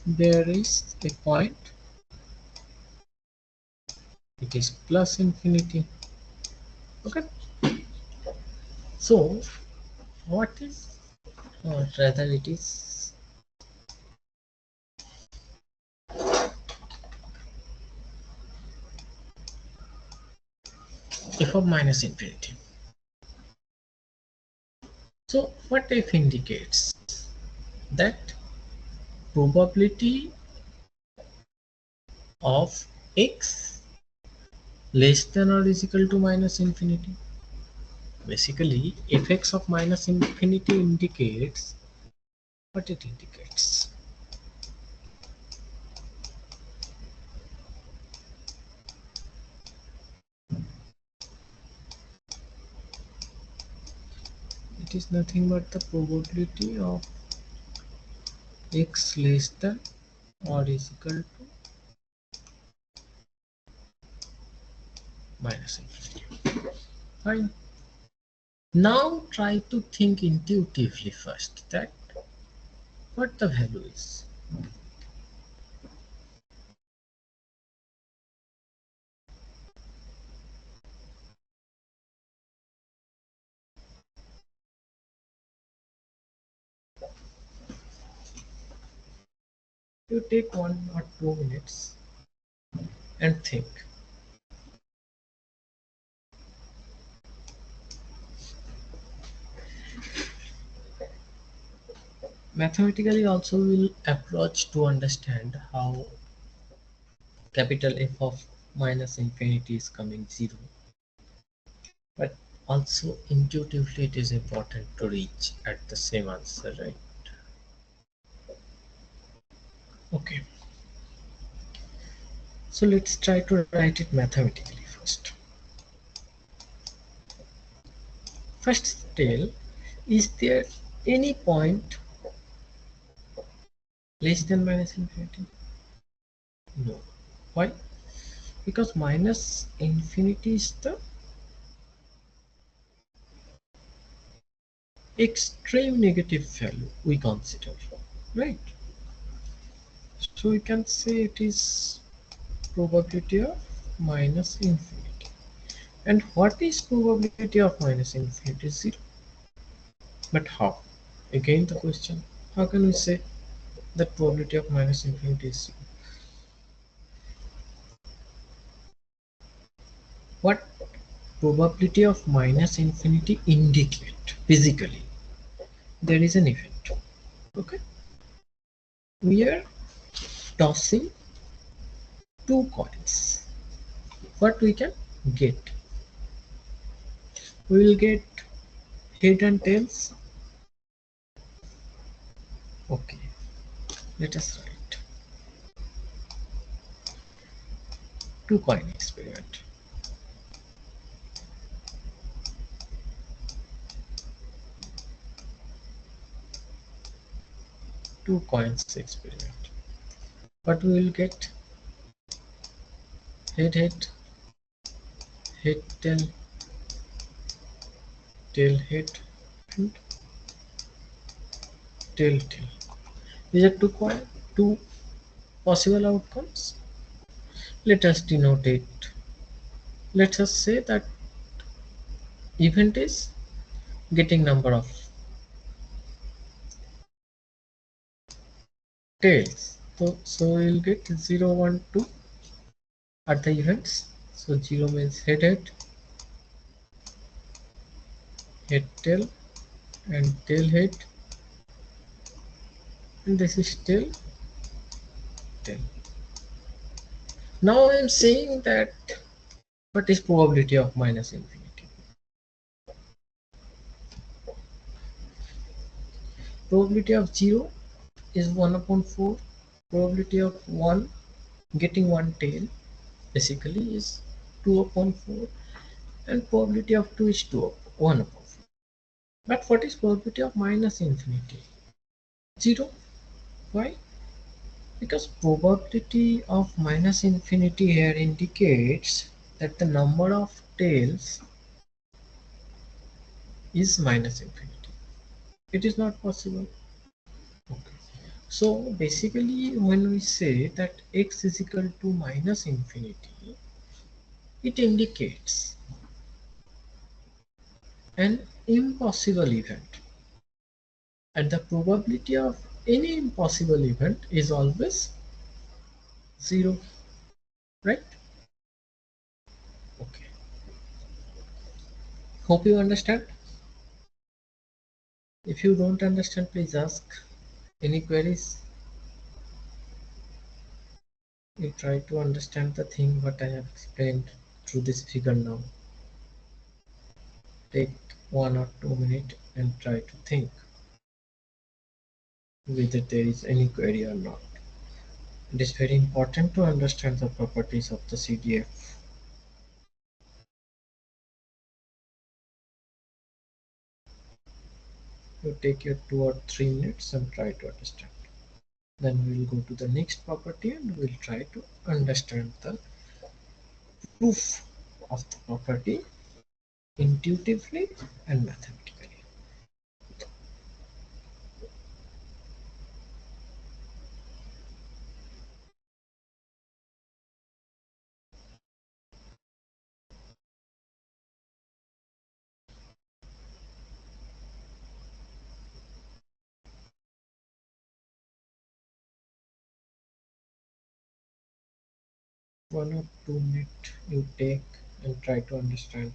There is a point. It is plus infinity. Okay. So what is, or rather it is f of minus infinity. So what f indicates? That probability of x less than or is equal to minus infinity. Basically, fx of minus infinity indicates what it indicates. It is nothing but the probability of x less than or is equal to minus infinity. Fine. Now try to think intuitively first that what the value is. You take 1 or 2 minutes and think. Mathematically also we'll approach to understand how capital F of minus infinity is coming 0. But also intuitively it is important to reach at the same answer, right? Okay. So let's try to write it mathematically first. First tell, is there any point less than minus infinity? No. Why? Because minus infinity is the extreme negative value we consider, right? So we can say it is probability of minus infinity. And what is probability of minus infinity? 0. But how? Again the question, how can we say that probability of minus infinity is 0? What probability of minus infinity indicate physically? There is an event. Okay. We are tossing 2 coins. What we can get? We will get head and tails. Okay. Let us write 2 coin experiment. 2 coins experiment. What we will get? Head head, head tail, tail head, and tail tail. These are 2 possible outcomes. Let us denote it. Let us say that event is getting number of tails. So we will get 0, 1, 2 at the events. So 0 means head head, head tail and tail head, and this is tail tail. Now I am saying that what is probability of minus infinity? Probability of 0 is 1 upon 4. Probability of 1 getting one tail basically is 2 upon 4, and probability of 2 is 1 upon 4. But what is probability of minus infinity? 0. Why? Because probability of minus infinity here indicates that the number of tails is minus infinity. It is not possible. Okay. So basically when we say that x is equal to minus infinity, it indicates an impossible event, and the probability of any impossible event is always 0, right? Okay, hope you understand. If you don't understand, please ask. Any queries? You try to understand the thing what I have explained through this figure now. Take 1 or 2 minutes and try to think whether there is any query or not. It is very important to understand the properties of the CDF. You take your 2 or 3 minutes and try to understand. Then we will go to the next property and we will try to understand the proof of the property intuitively and mathematically. Okay. 1 or 2 minutes you take and try to understand.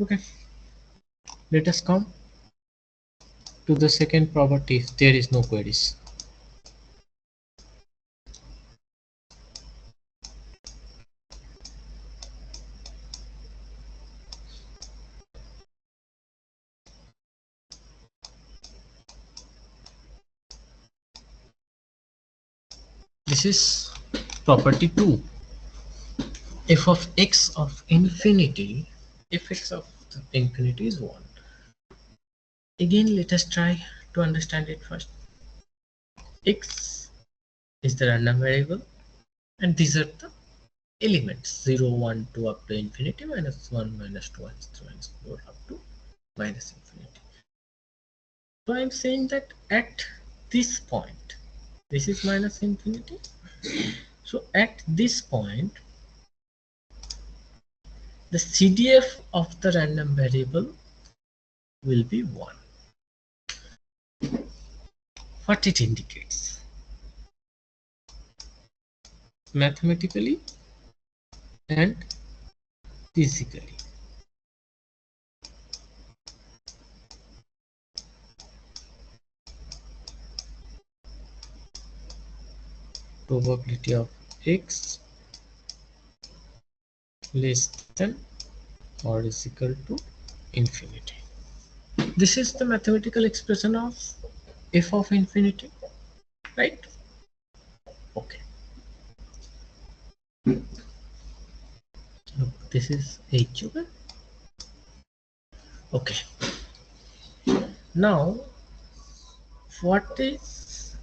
Okay, let us come to the second property if there is no queries. This is property 2. F of x of infinity, if x of infinity is 1. Again, let us try to understand it first. X is the random variable, and these are the elements 0, 1, 2 up to infinity, minus 1, minus 2, minus 3, minus 4 up to minus infinity. So I am saying that at this point, this is minus infinity. So at this point, the CDF of the random variable will be 1. What it indicates? Mathematically and physically. Probability of x less than or is equal to infinity. This is the mathematical expression of f of infinity, right? Okay. This is h. Okay. Now, what is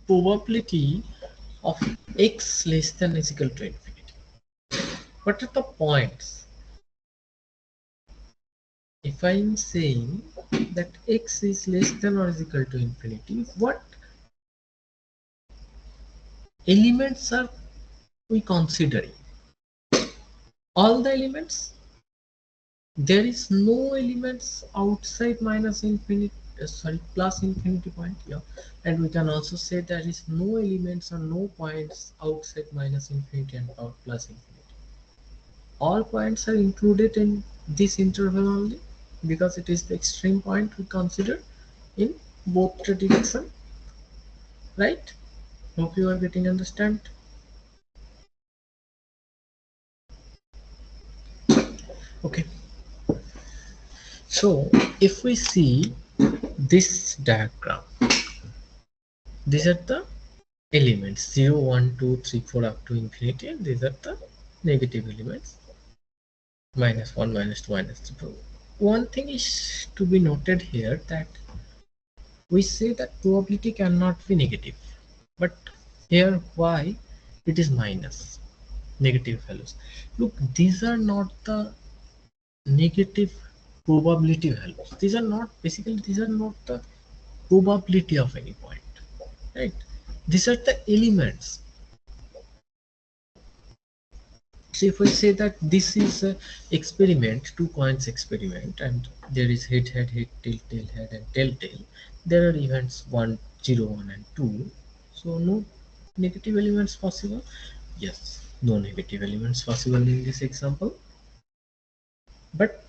probability of x less than is equal to infinity? What are the points? If I am saying that x is less than or is equal to infinity, what elements are we considering? All the elements. There is no elements outside minus infinity, sorry, plus infinity point here, and we can also say there is no elements or no points outside minus infinity and out plus infinity. All points are included in this interval only because it is the extreme point we consider in both the direction, right? Hope you are getting understand. Okay, so if we see this diagram, these are the elements 0, 1, 2, 3, 4 up to infinity, and these are the negative elements minus 1, minus 2, minus 3. One thing is to be noted here that we say that probability cannot be negative, but here why it is minus negative values. Look, these are not the negative probability values. These are not basically these are not the probability of any point, right? These are the elements. So if we say that this is a experiment, two coins experiment, and there is head, head, head, tail, tail, head, and tail, tail. There are events 1, 0, 1, and 2. So no negative elements possible. Yes, no negative elements possible in this example. But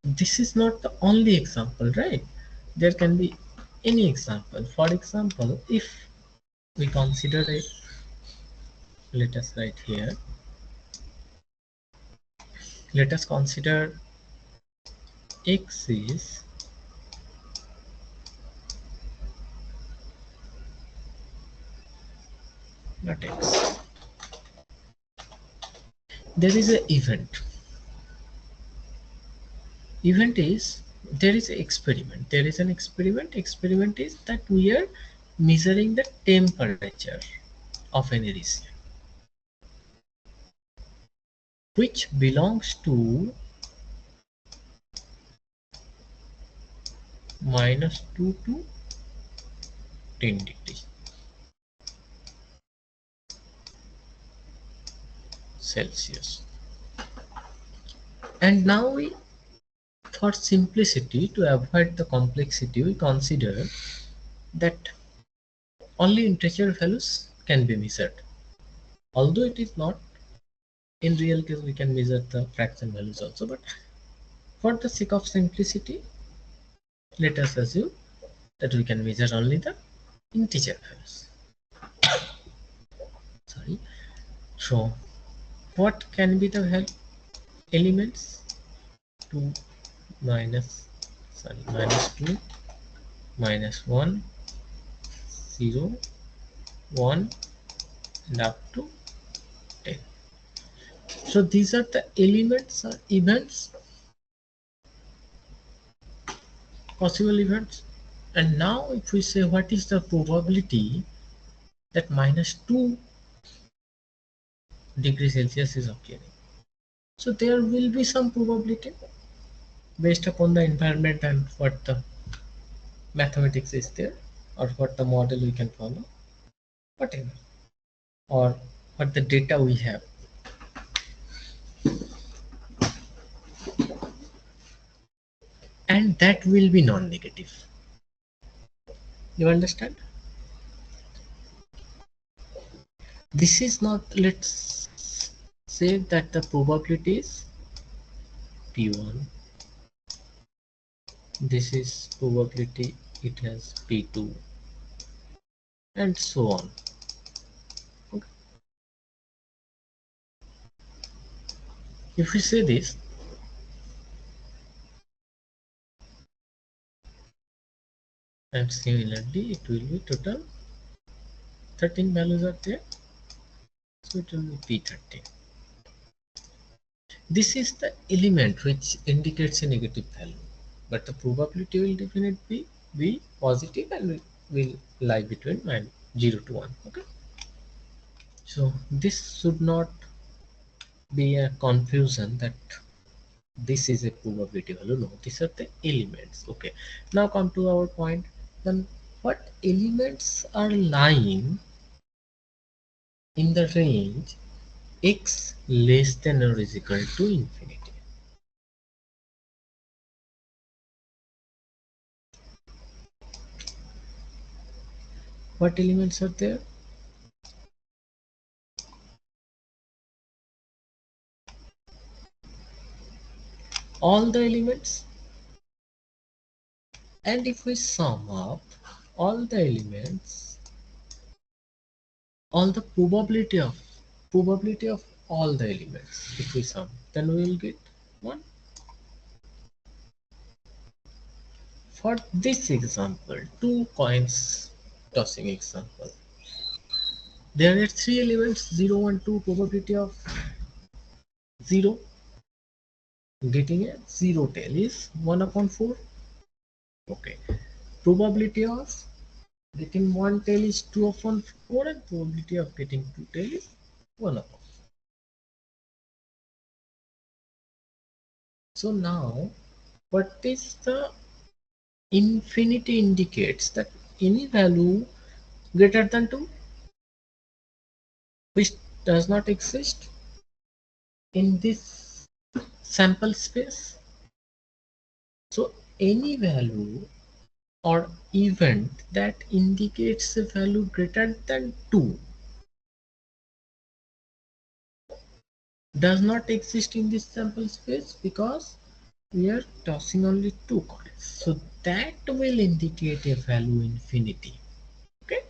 this is not the only example, right? There can be any example. For example, if we consider a, let us write here, let us consider x is not x. There is an event. Event is there is an experiment. There is an experiment. Experiment is that we are measuring the temperature of any region, which belongs to -2 to 10 degrees Celsius. And now we, for simplicity, to avoid the complexity, we consider that only integer values can be measured. Although it is not, in real case we can measure the fraction values also, but for the sake of simplicity, let us assume that we can measure only the integer values. Sorry. So what can be the elements? 2 minus, sorry, -2, -1, 0, 1, and up to 10. So these are the elements or events, possible events. And now if we say what is the probability that -2 degrees Celsius is occurring. So there will be some probability based upon the environment and what the mathematics is there, or what the model we can follow, whatever, or what the data we have. And that will be non-negative. You understand? This is not, let's say that the probability is P1. This is probability, it has P2, and so on. Okay. If we say this, and similarly it will be total 13 values are there, so it will be P13. This is the element which indicates a negative value, but the probability will definitely be positive and will lie between 0 to 1. Okay, so this should not be a confusion that This is a probability value. No, these are the elements. Okay, now come to our point. Then what elements are lying in the range x less than or is equal to infinity? What elements are there? All the elements. And if we sum up all the elements, all the probability of all the elements, if we sum, then we will get 1. For this example, 2 coins tossing example, there are 3 elements, 0, 1, 2. Probability of 0 getting a 0 tail is 1 upon 4. Okay, probability of getting 1 tail is 2 upon 4, and probability of getting 2 tail is 1 upon 4. So now what is the infinity? Indicates that any value greater than 2 which does not exist in this sample space. So any value or event that indicates a value greater than 2 does not exist in this sample space, because we are tossing only 2 coins. So that will indicate a value infinity. Okay.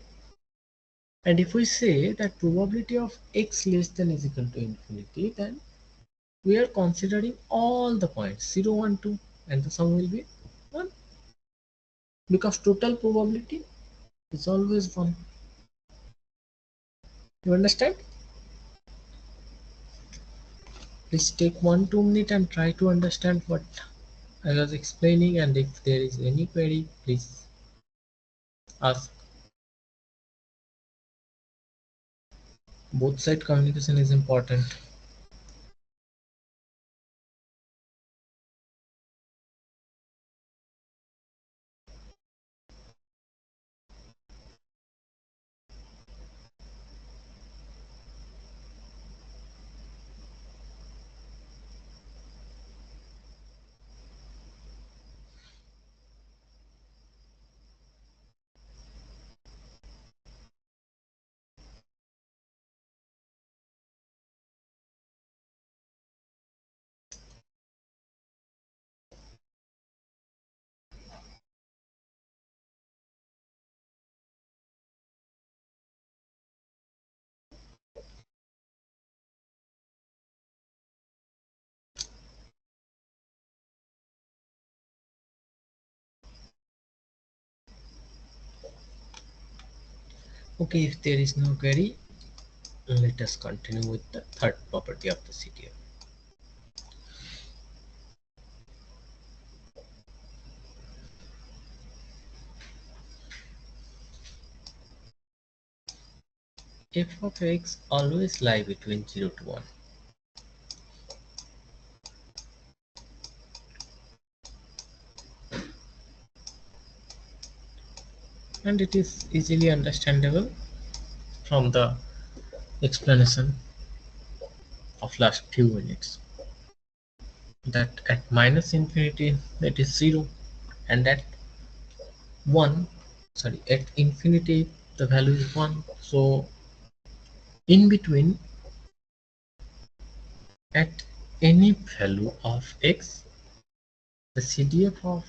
And if we say that probability of x less than is equal to infinity, then we are considering all the points 0, 1, 2, and the sum will be 1, because total probability is always 1. You understand? Please take 1-2 minutes and try to understand what I was explaining, and if there is any query, please ask. Both side communication is important. Okay, if there is no query, let us continue with the third property of the CTL. F of x always lie between 0 to 1. And it is easily understandable from the explanation of last few minutes, that at minus infinity that is 0, and at 1, sorry, at infinity the value is 1. So in between, at any value of x, the CDF of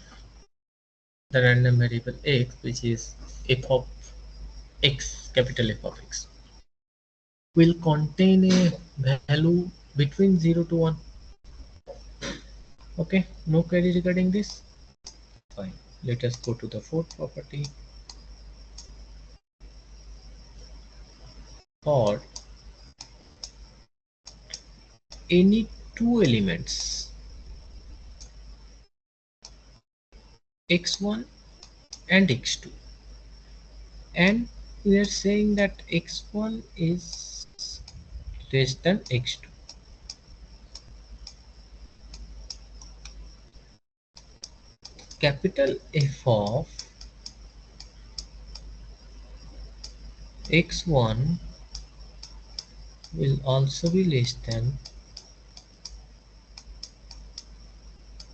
the random variable x, which is f of x, capital F of x, will contain a value between 0 to 1. Okay, no query regarding this? Fine. Let us go to the fourth property. For any two elements x1 and x2, and we are saying that x1 is less than x2, capital F of x1 will also be less than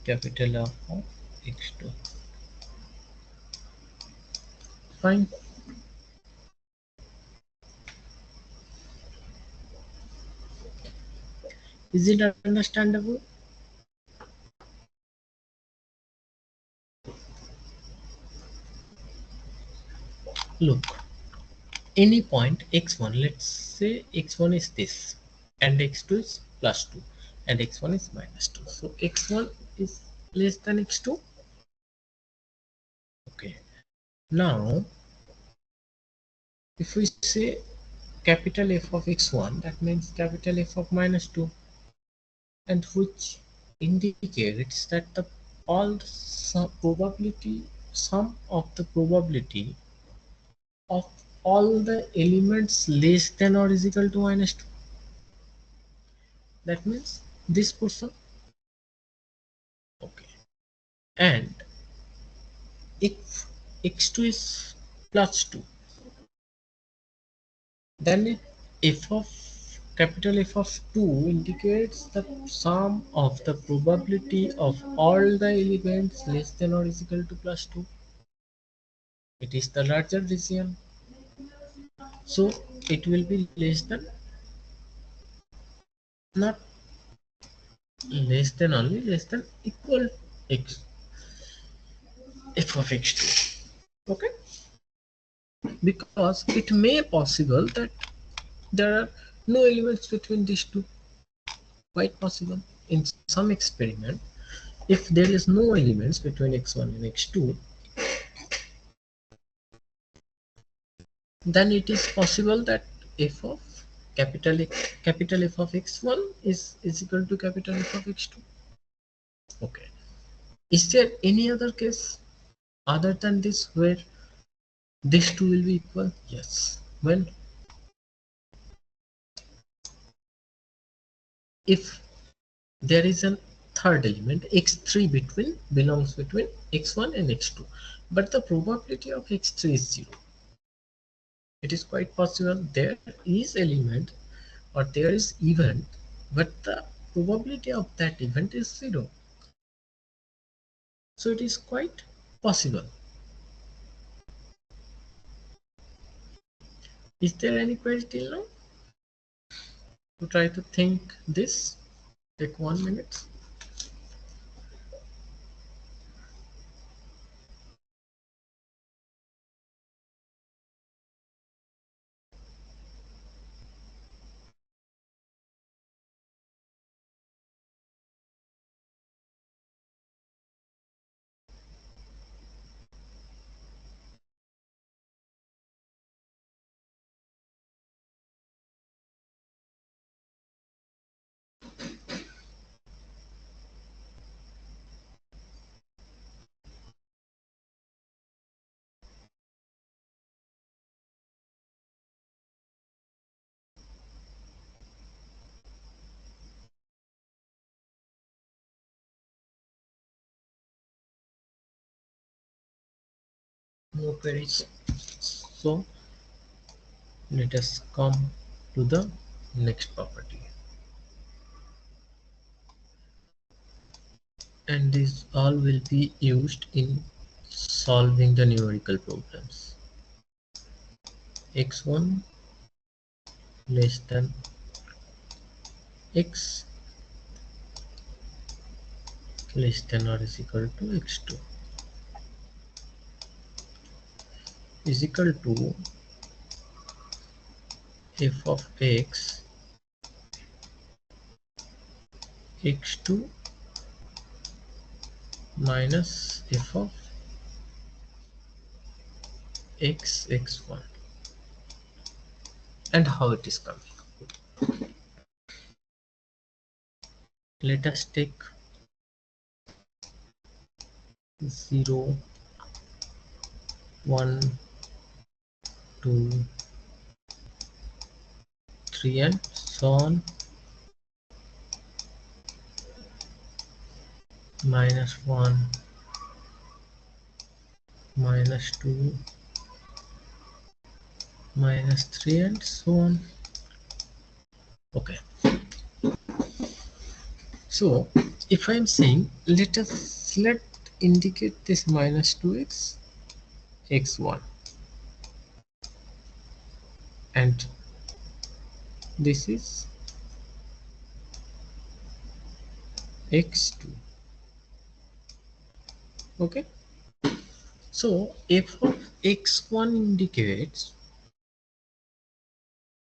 capital F of x2. Fine. Is it understandable? Look, any point x1, let's say x1 is this, and x2 is plus 2, and x1 is minus 2. So x1 is less than x2. Okay. Now, if we say capital F of x1, that means capital F of minus 2, and which indicates that the all sum of the probability of all the elements less than or is equal to minus 2. That means this portion. Okay. And if x2 is plus 2, then f of capital F of 2 indicates the sum of the probability of all the elements less than or is equal to plus 2. It is the larger region, so it will be less than, not less than, only less than, equal x f of x2. Okay, because it may possible that there are no elements between these two. Quite possible in some experiment, if there is no elements between x1 and x2, then it is possible that f of capital F of x1 is equal to capital F of x2. Okay. Is there any other case other than this where these two will be equal? Yes. Well, if there is a third element x3 belongs between x1 and x2, but the probability of x3 is 0, it is quite possible there is element or there is event, but the probability of that event is 0. So it is quite possible. Is there any query till now? To try to think this, take 1 minute. No queries. So let us come to the next property. And these all will be used in solving the numerical problems. x1 less than x less than or is equal to x2 is equal to f of x x2 minus f of x x1. And how it is coming? Let us take 0, 1, 2, 3 and so on, minus 1, -2, -3, and so on. Okay, so if I'm saying let indicate this -2x x1 and this is x2. Okay, so f of x1 indicates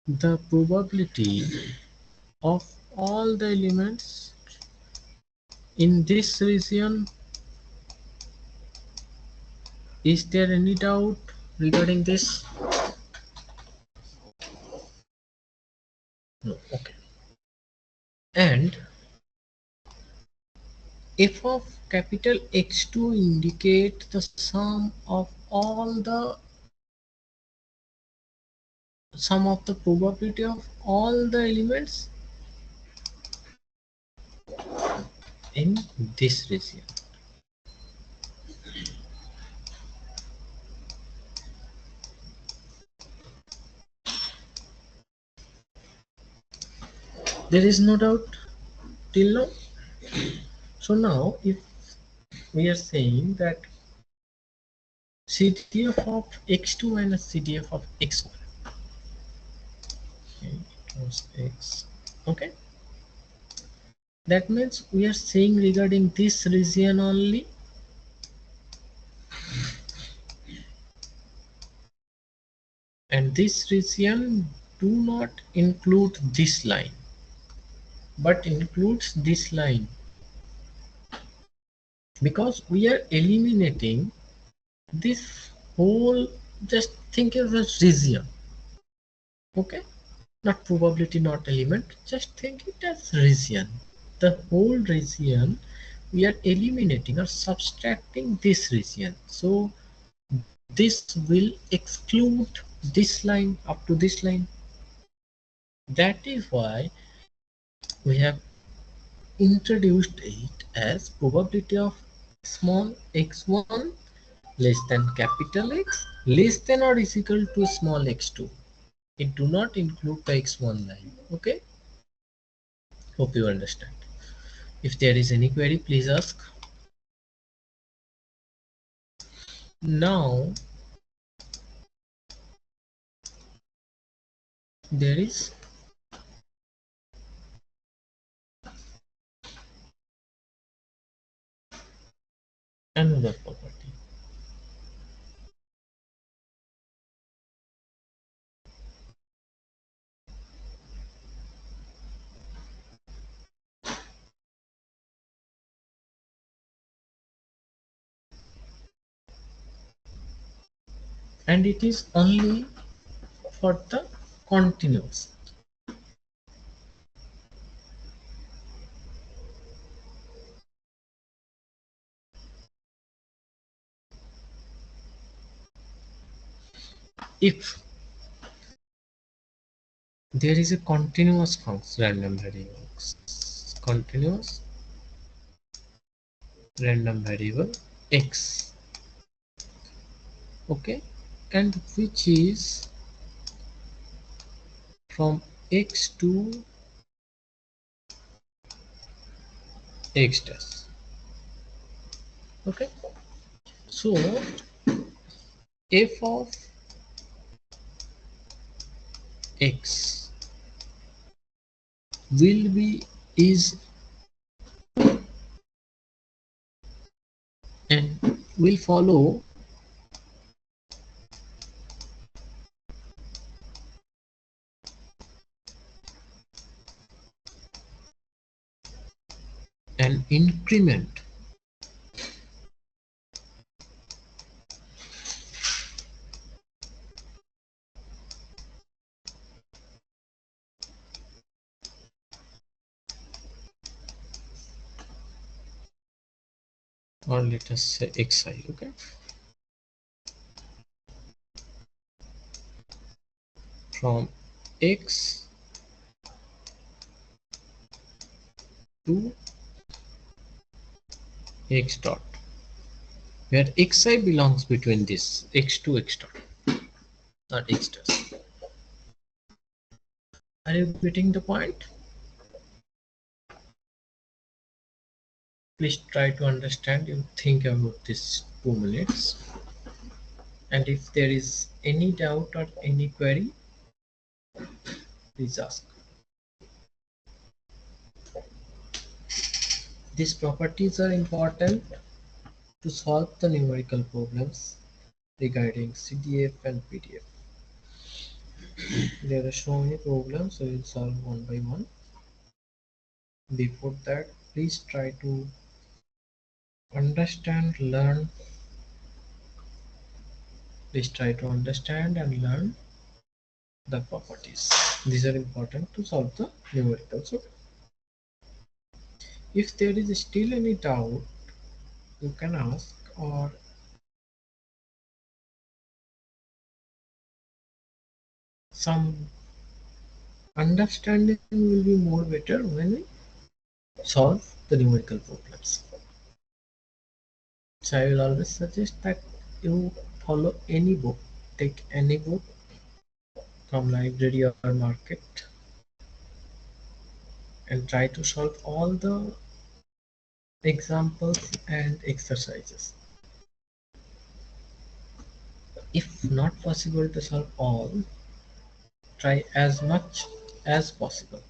the probability of all the elements in this region. Is there any doubt regarding this? No. Okay. And f of capital X2 indicate the sum of the probability of all the elements in this region. There is no doubt till now. So now if we are saying that CDF of x2 minus CDF of x1, okay, it was x, okay, that means we are saying regarding this region only, and this region do not include this line but includes this line, because we are eliminating this whole, just think of a region. Okay, not probability, not element, just think it as region. The whole region we are eliminating or subtracting this region, so this will exclude this line up to this line. That is why we have introduced it as probability of small x1 less than capital X less than or is equal to small x2. It do not include the x1 line. Okay, hope you understand. If there is any query, please ask. Now there is another property. And it is only for the continuous. If there is a continuous function, random variable, continuous random variable x, okay, and which is from x to x dash. Okay, so f of x will be is and will follow an increment or let us say xi. Okay, from x to x dot. where xi belongs between this x2 x dot, not x does. Are you getting the point? Please try to understand. You think about this 2 minutes, and if there is any doubt or any query, please ask. These properties are important to solve the numerical problems regarding CDF and PDF. There are so many problems, so we'll solve one by one. Before that, please try to understand, learn. Please try to understand and learn the properties. These are important to solve the numericals. So, if there is still any doubt, you can ask, or some understanding will be more better when we solve the numerical problems. So I will always suggest that you follow any book, take any book from library or market, and try to solve all the examples and exercises. If not possible to solve all, try as much as possible.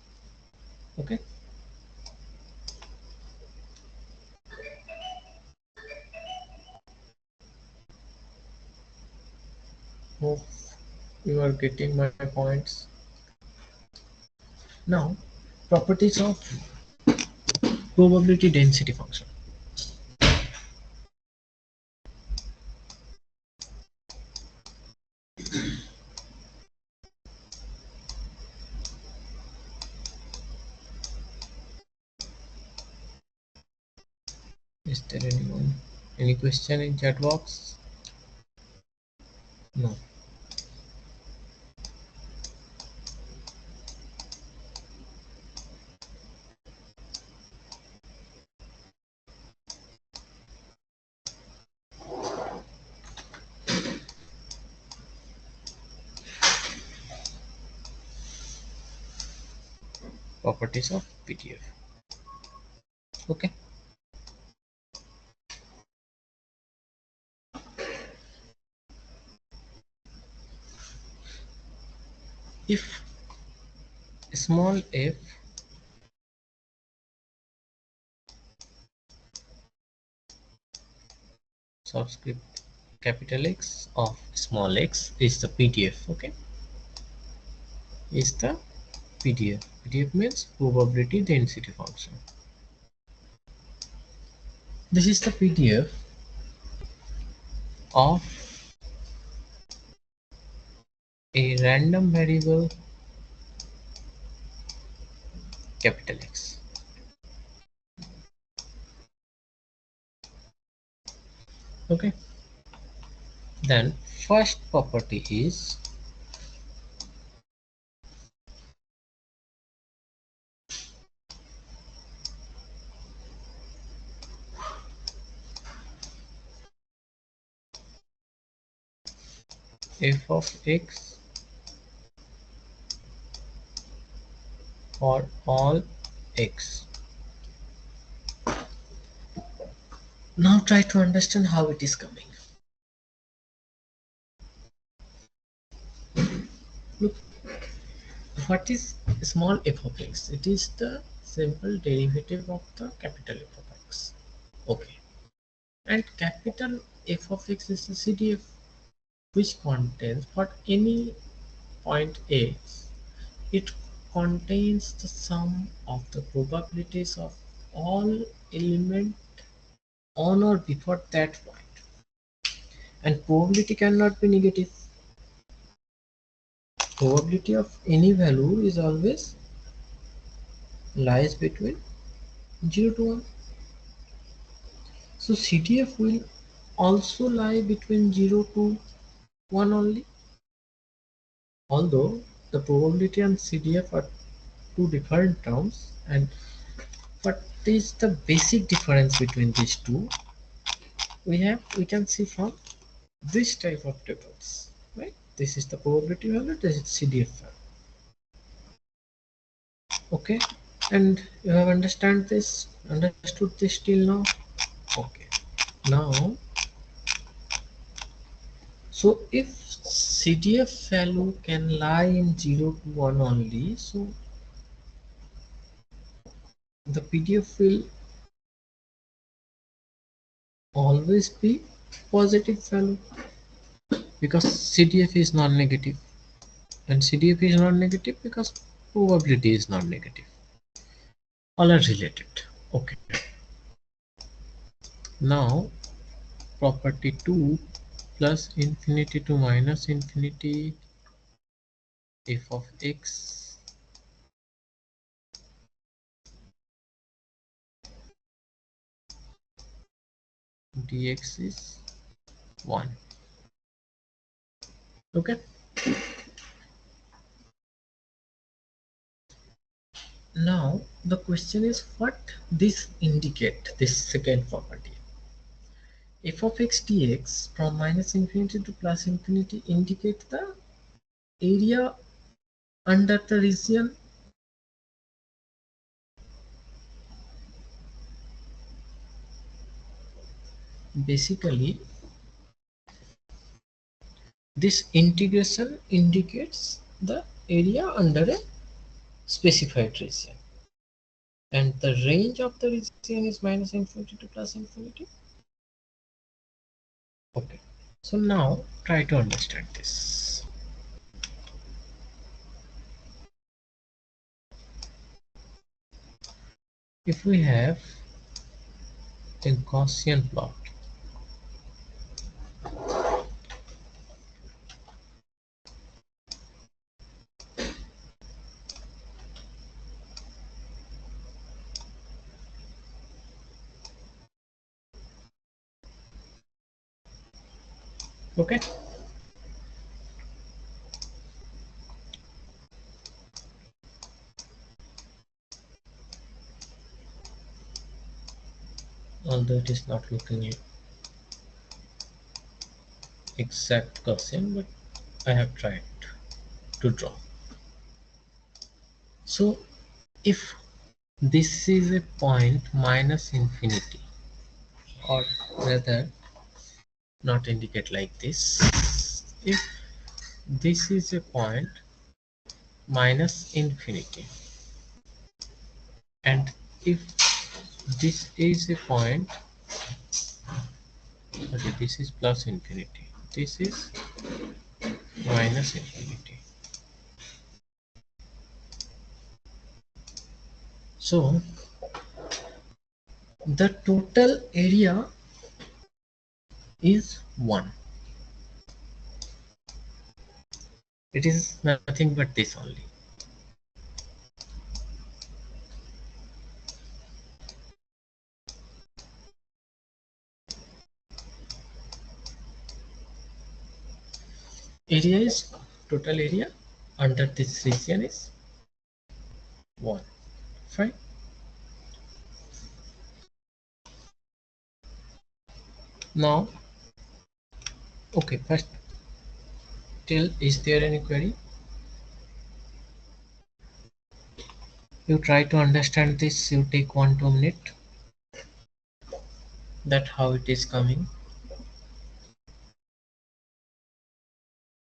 Okay. Hope you are getting my points. Now, properties of probability density function. Is there anyone? Any question in chat box? No. Properties of PDF. Okay. If small f subscript capital X of small x is the PDF. Okay. Is the PDF. PDF means probability density function. This is the PDF of a random variable capital X. Okay. Then first property is f of x for all x. Now try to understand how it is coming. Look, what is small f of x? It is the simple derivative of the capital F of x. Okay. And capital F of x is the CDF, which contains, for any point x, it contains the sum of the probabilities of all element on or before that point. And probability cannot be negative. Probability of any value is always lies between 0 to 1. So CDF will also lie between 0 to 1 only. Although the probability and CDF are two different terms, and what is the basic difference between these two? we can see from this type of tables, right? This is the probability value, this is CDF value. Okay, and you have understood this till now. Okay, now, so if CDF value can lie in 0 to 1 only, so the PDF will always be positive value, because CDF is non-negative, and CDF is non-negative because probability is non-negative. All are related. Okay, now property 2, plus infinity to minus infinity f of x dx is 1. Okay, now the question is what this indicate, this second property. F of x dx from minus infinity to plus infinity indicate the area under the region. Basically, this integration indicates the area under a specified region, and the range of the region is minus infinity to plus infinity. Okay, so now try to understand this. If we have a Gaussian plot, okay, although it is not looking exact Gaussian, but I have tried to draw. So if this is a point minus infinity, or rather not indicate like this, if this is a point minus infinity, and if this is a point, okay, this is plus infinity, this is minus infinity. So the total area is 1. It is nothing but this only. Area is total area under this region is 1. Fine. Now, okay, first tell, is there any query? You try to understand this, you take 1-2 minutes, that how it is coming,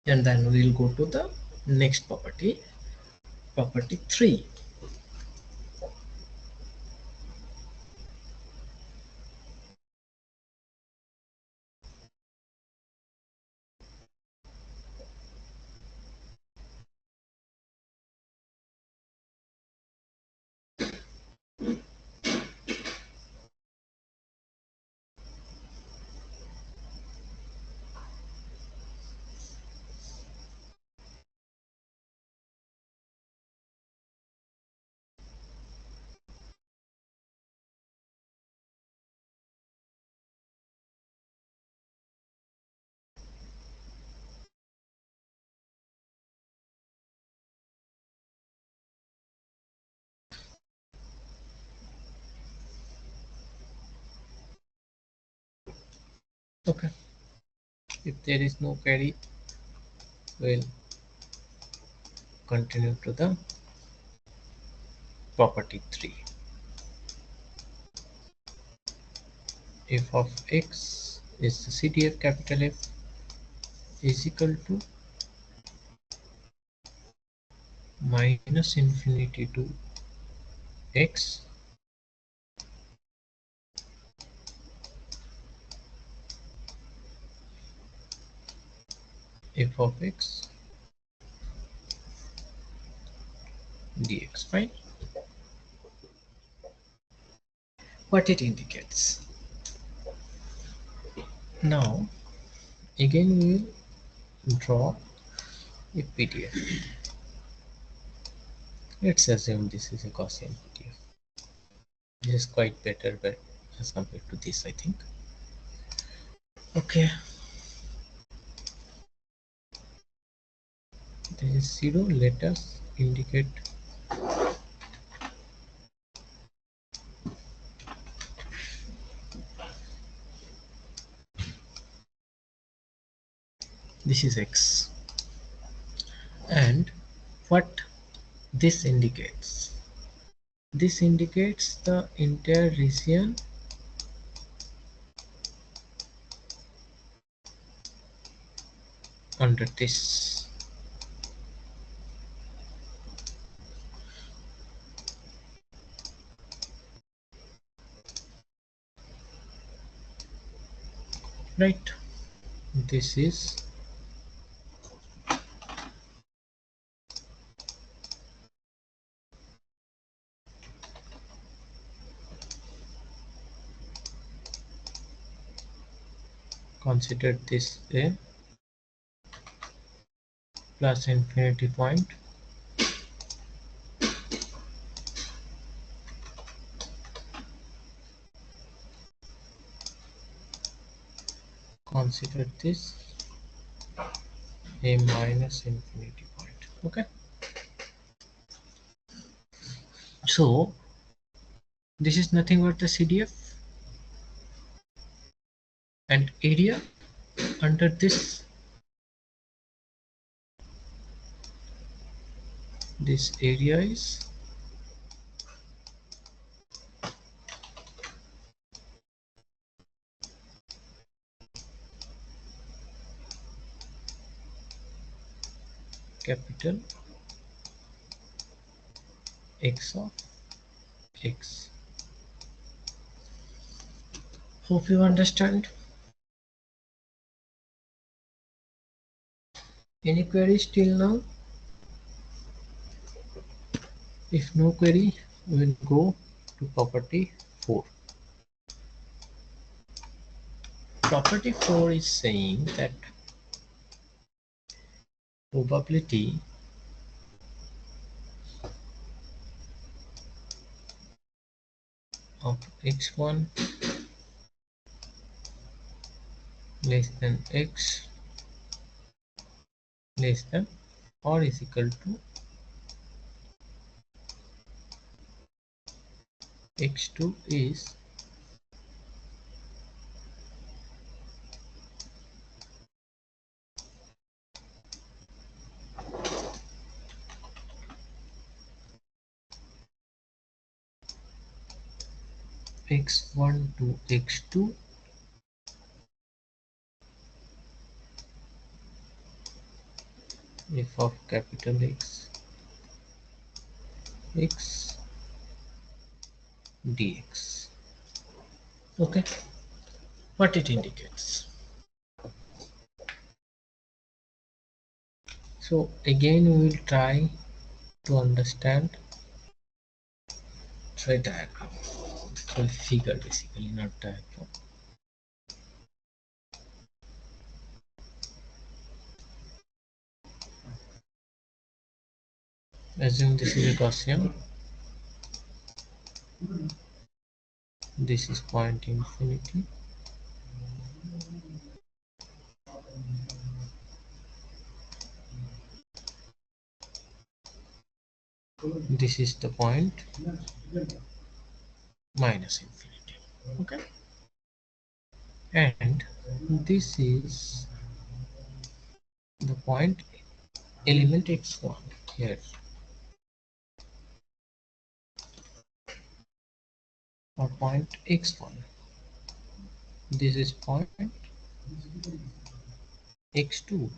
and then we'll go to the next property, property 3. Okay, if there is no query, we'll continue to the property 3. F of x is the CDF capital F is equal to minus infinity to x f of x dx. Fine. What it indicates. Now again we will draw a PDF. Let's assume this is a Gaussian PDF. This is quite better but as compared to this, I think. Okay, there is 0. Let us indicate this is x, and what this indicates, this indicates the entire region under this. Right, this is consider this a plus infinity point, consider this a minus infinity point. Okay, so this is nothing but the CDF, and area under this area is capital X of x. Hope you understand. Any queries till now? If no query, we will go to property 4. Property 4 is saying that probability of x1 less than x less than or is equal to x2 is x1 to x2 f of capital X x dx. Okay, what it indicates. So again we will try to understand through a diagram. So figure basically, not diagram. Assume this is a Gaussian. This is point infinity. This is the point minus infinity. Okay, and this is the point element x1 here, or point x1. This is point x2.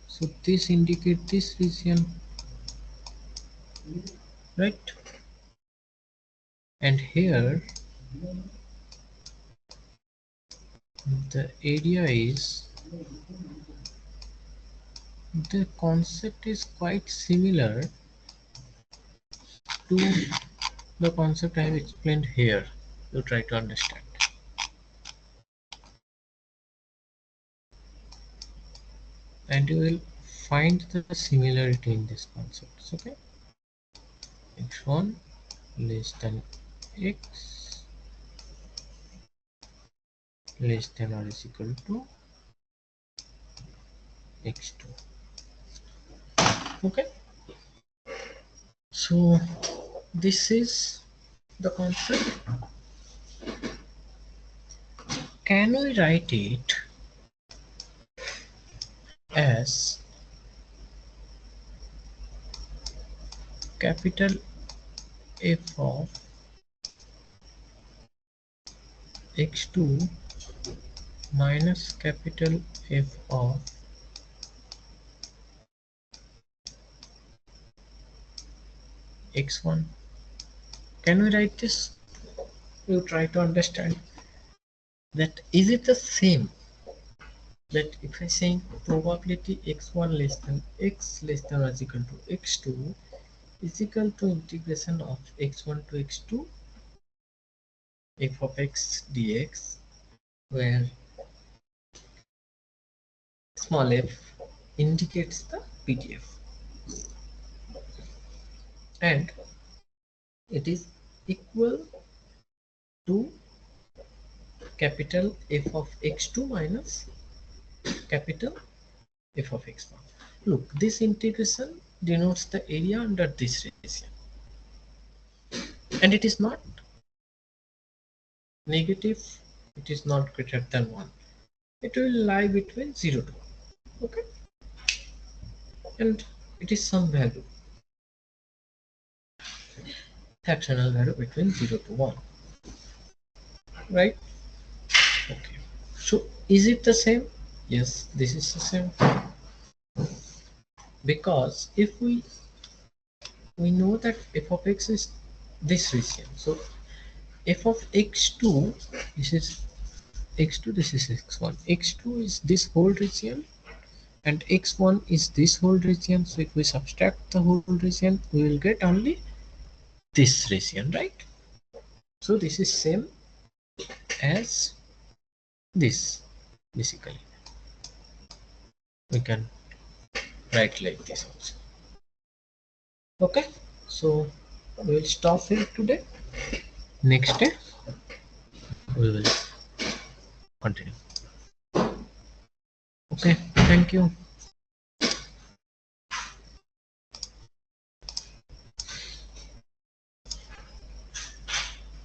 So this indicates this region, right? And here the area is, the concept is quite similar to the concept I have explained here. You try to understand, and you will find the similarity in these concepts. Okay, x1 less than x less than or is equal to x2. Okay, so this is the concept. Can we write it as capital F of x2 minus capital F of x1? Can we write this? You try to understand that. Is it the same that if I say probability x1 less than x less than or is equal to x2 is equal to integration of x1 to x2 f of x dx, where small f indicates the PDF, and it is equal to capital F of x2 minus capital F of x1. Look, this integration denotes the area under this region, and it is not negative, it is not greater than 1. It will lie between 0 to 1. Okay, and it is some value, fractional value between 0 to 1, right? Okay, so is it the same? Yes, this is the same, because if we know that f of x is this region, so f of x2, this is x2, this is x1, x2 is this whole region and x1 is this whole region. So if we subtract the whole region, we will get only this region, right? So this is same as this. Basically we can write like this also. Okay, so we will stop here today. Next day we will continue. Okay, thank you.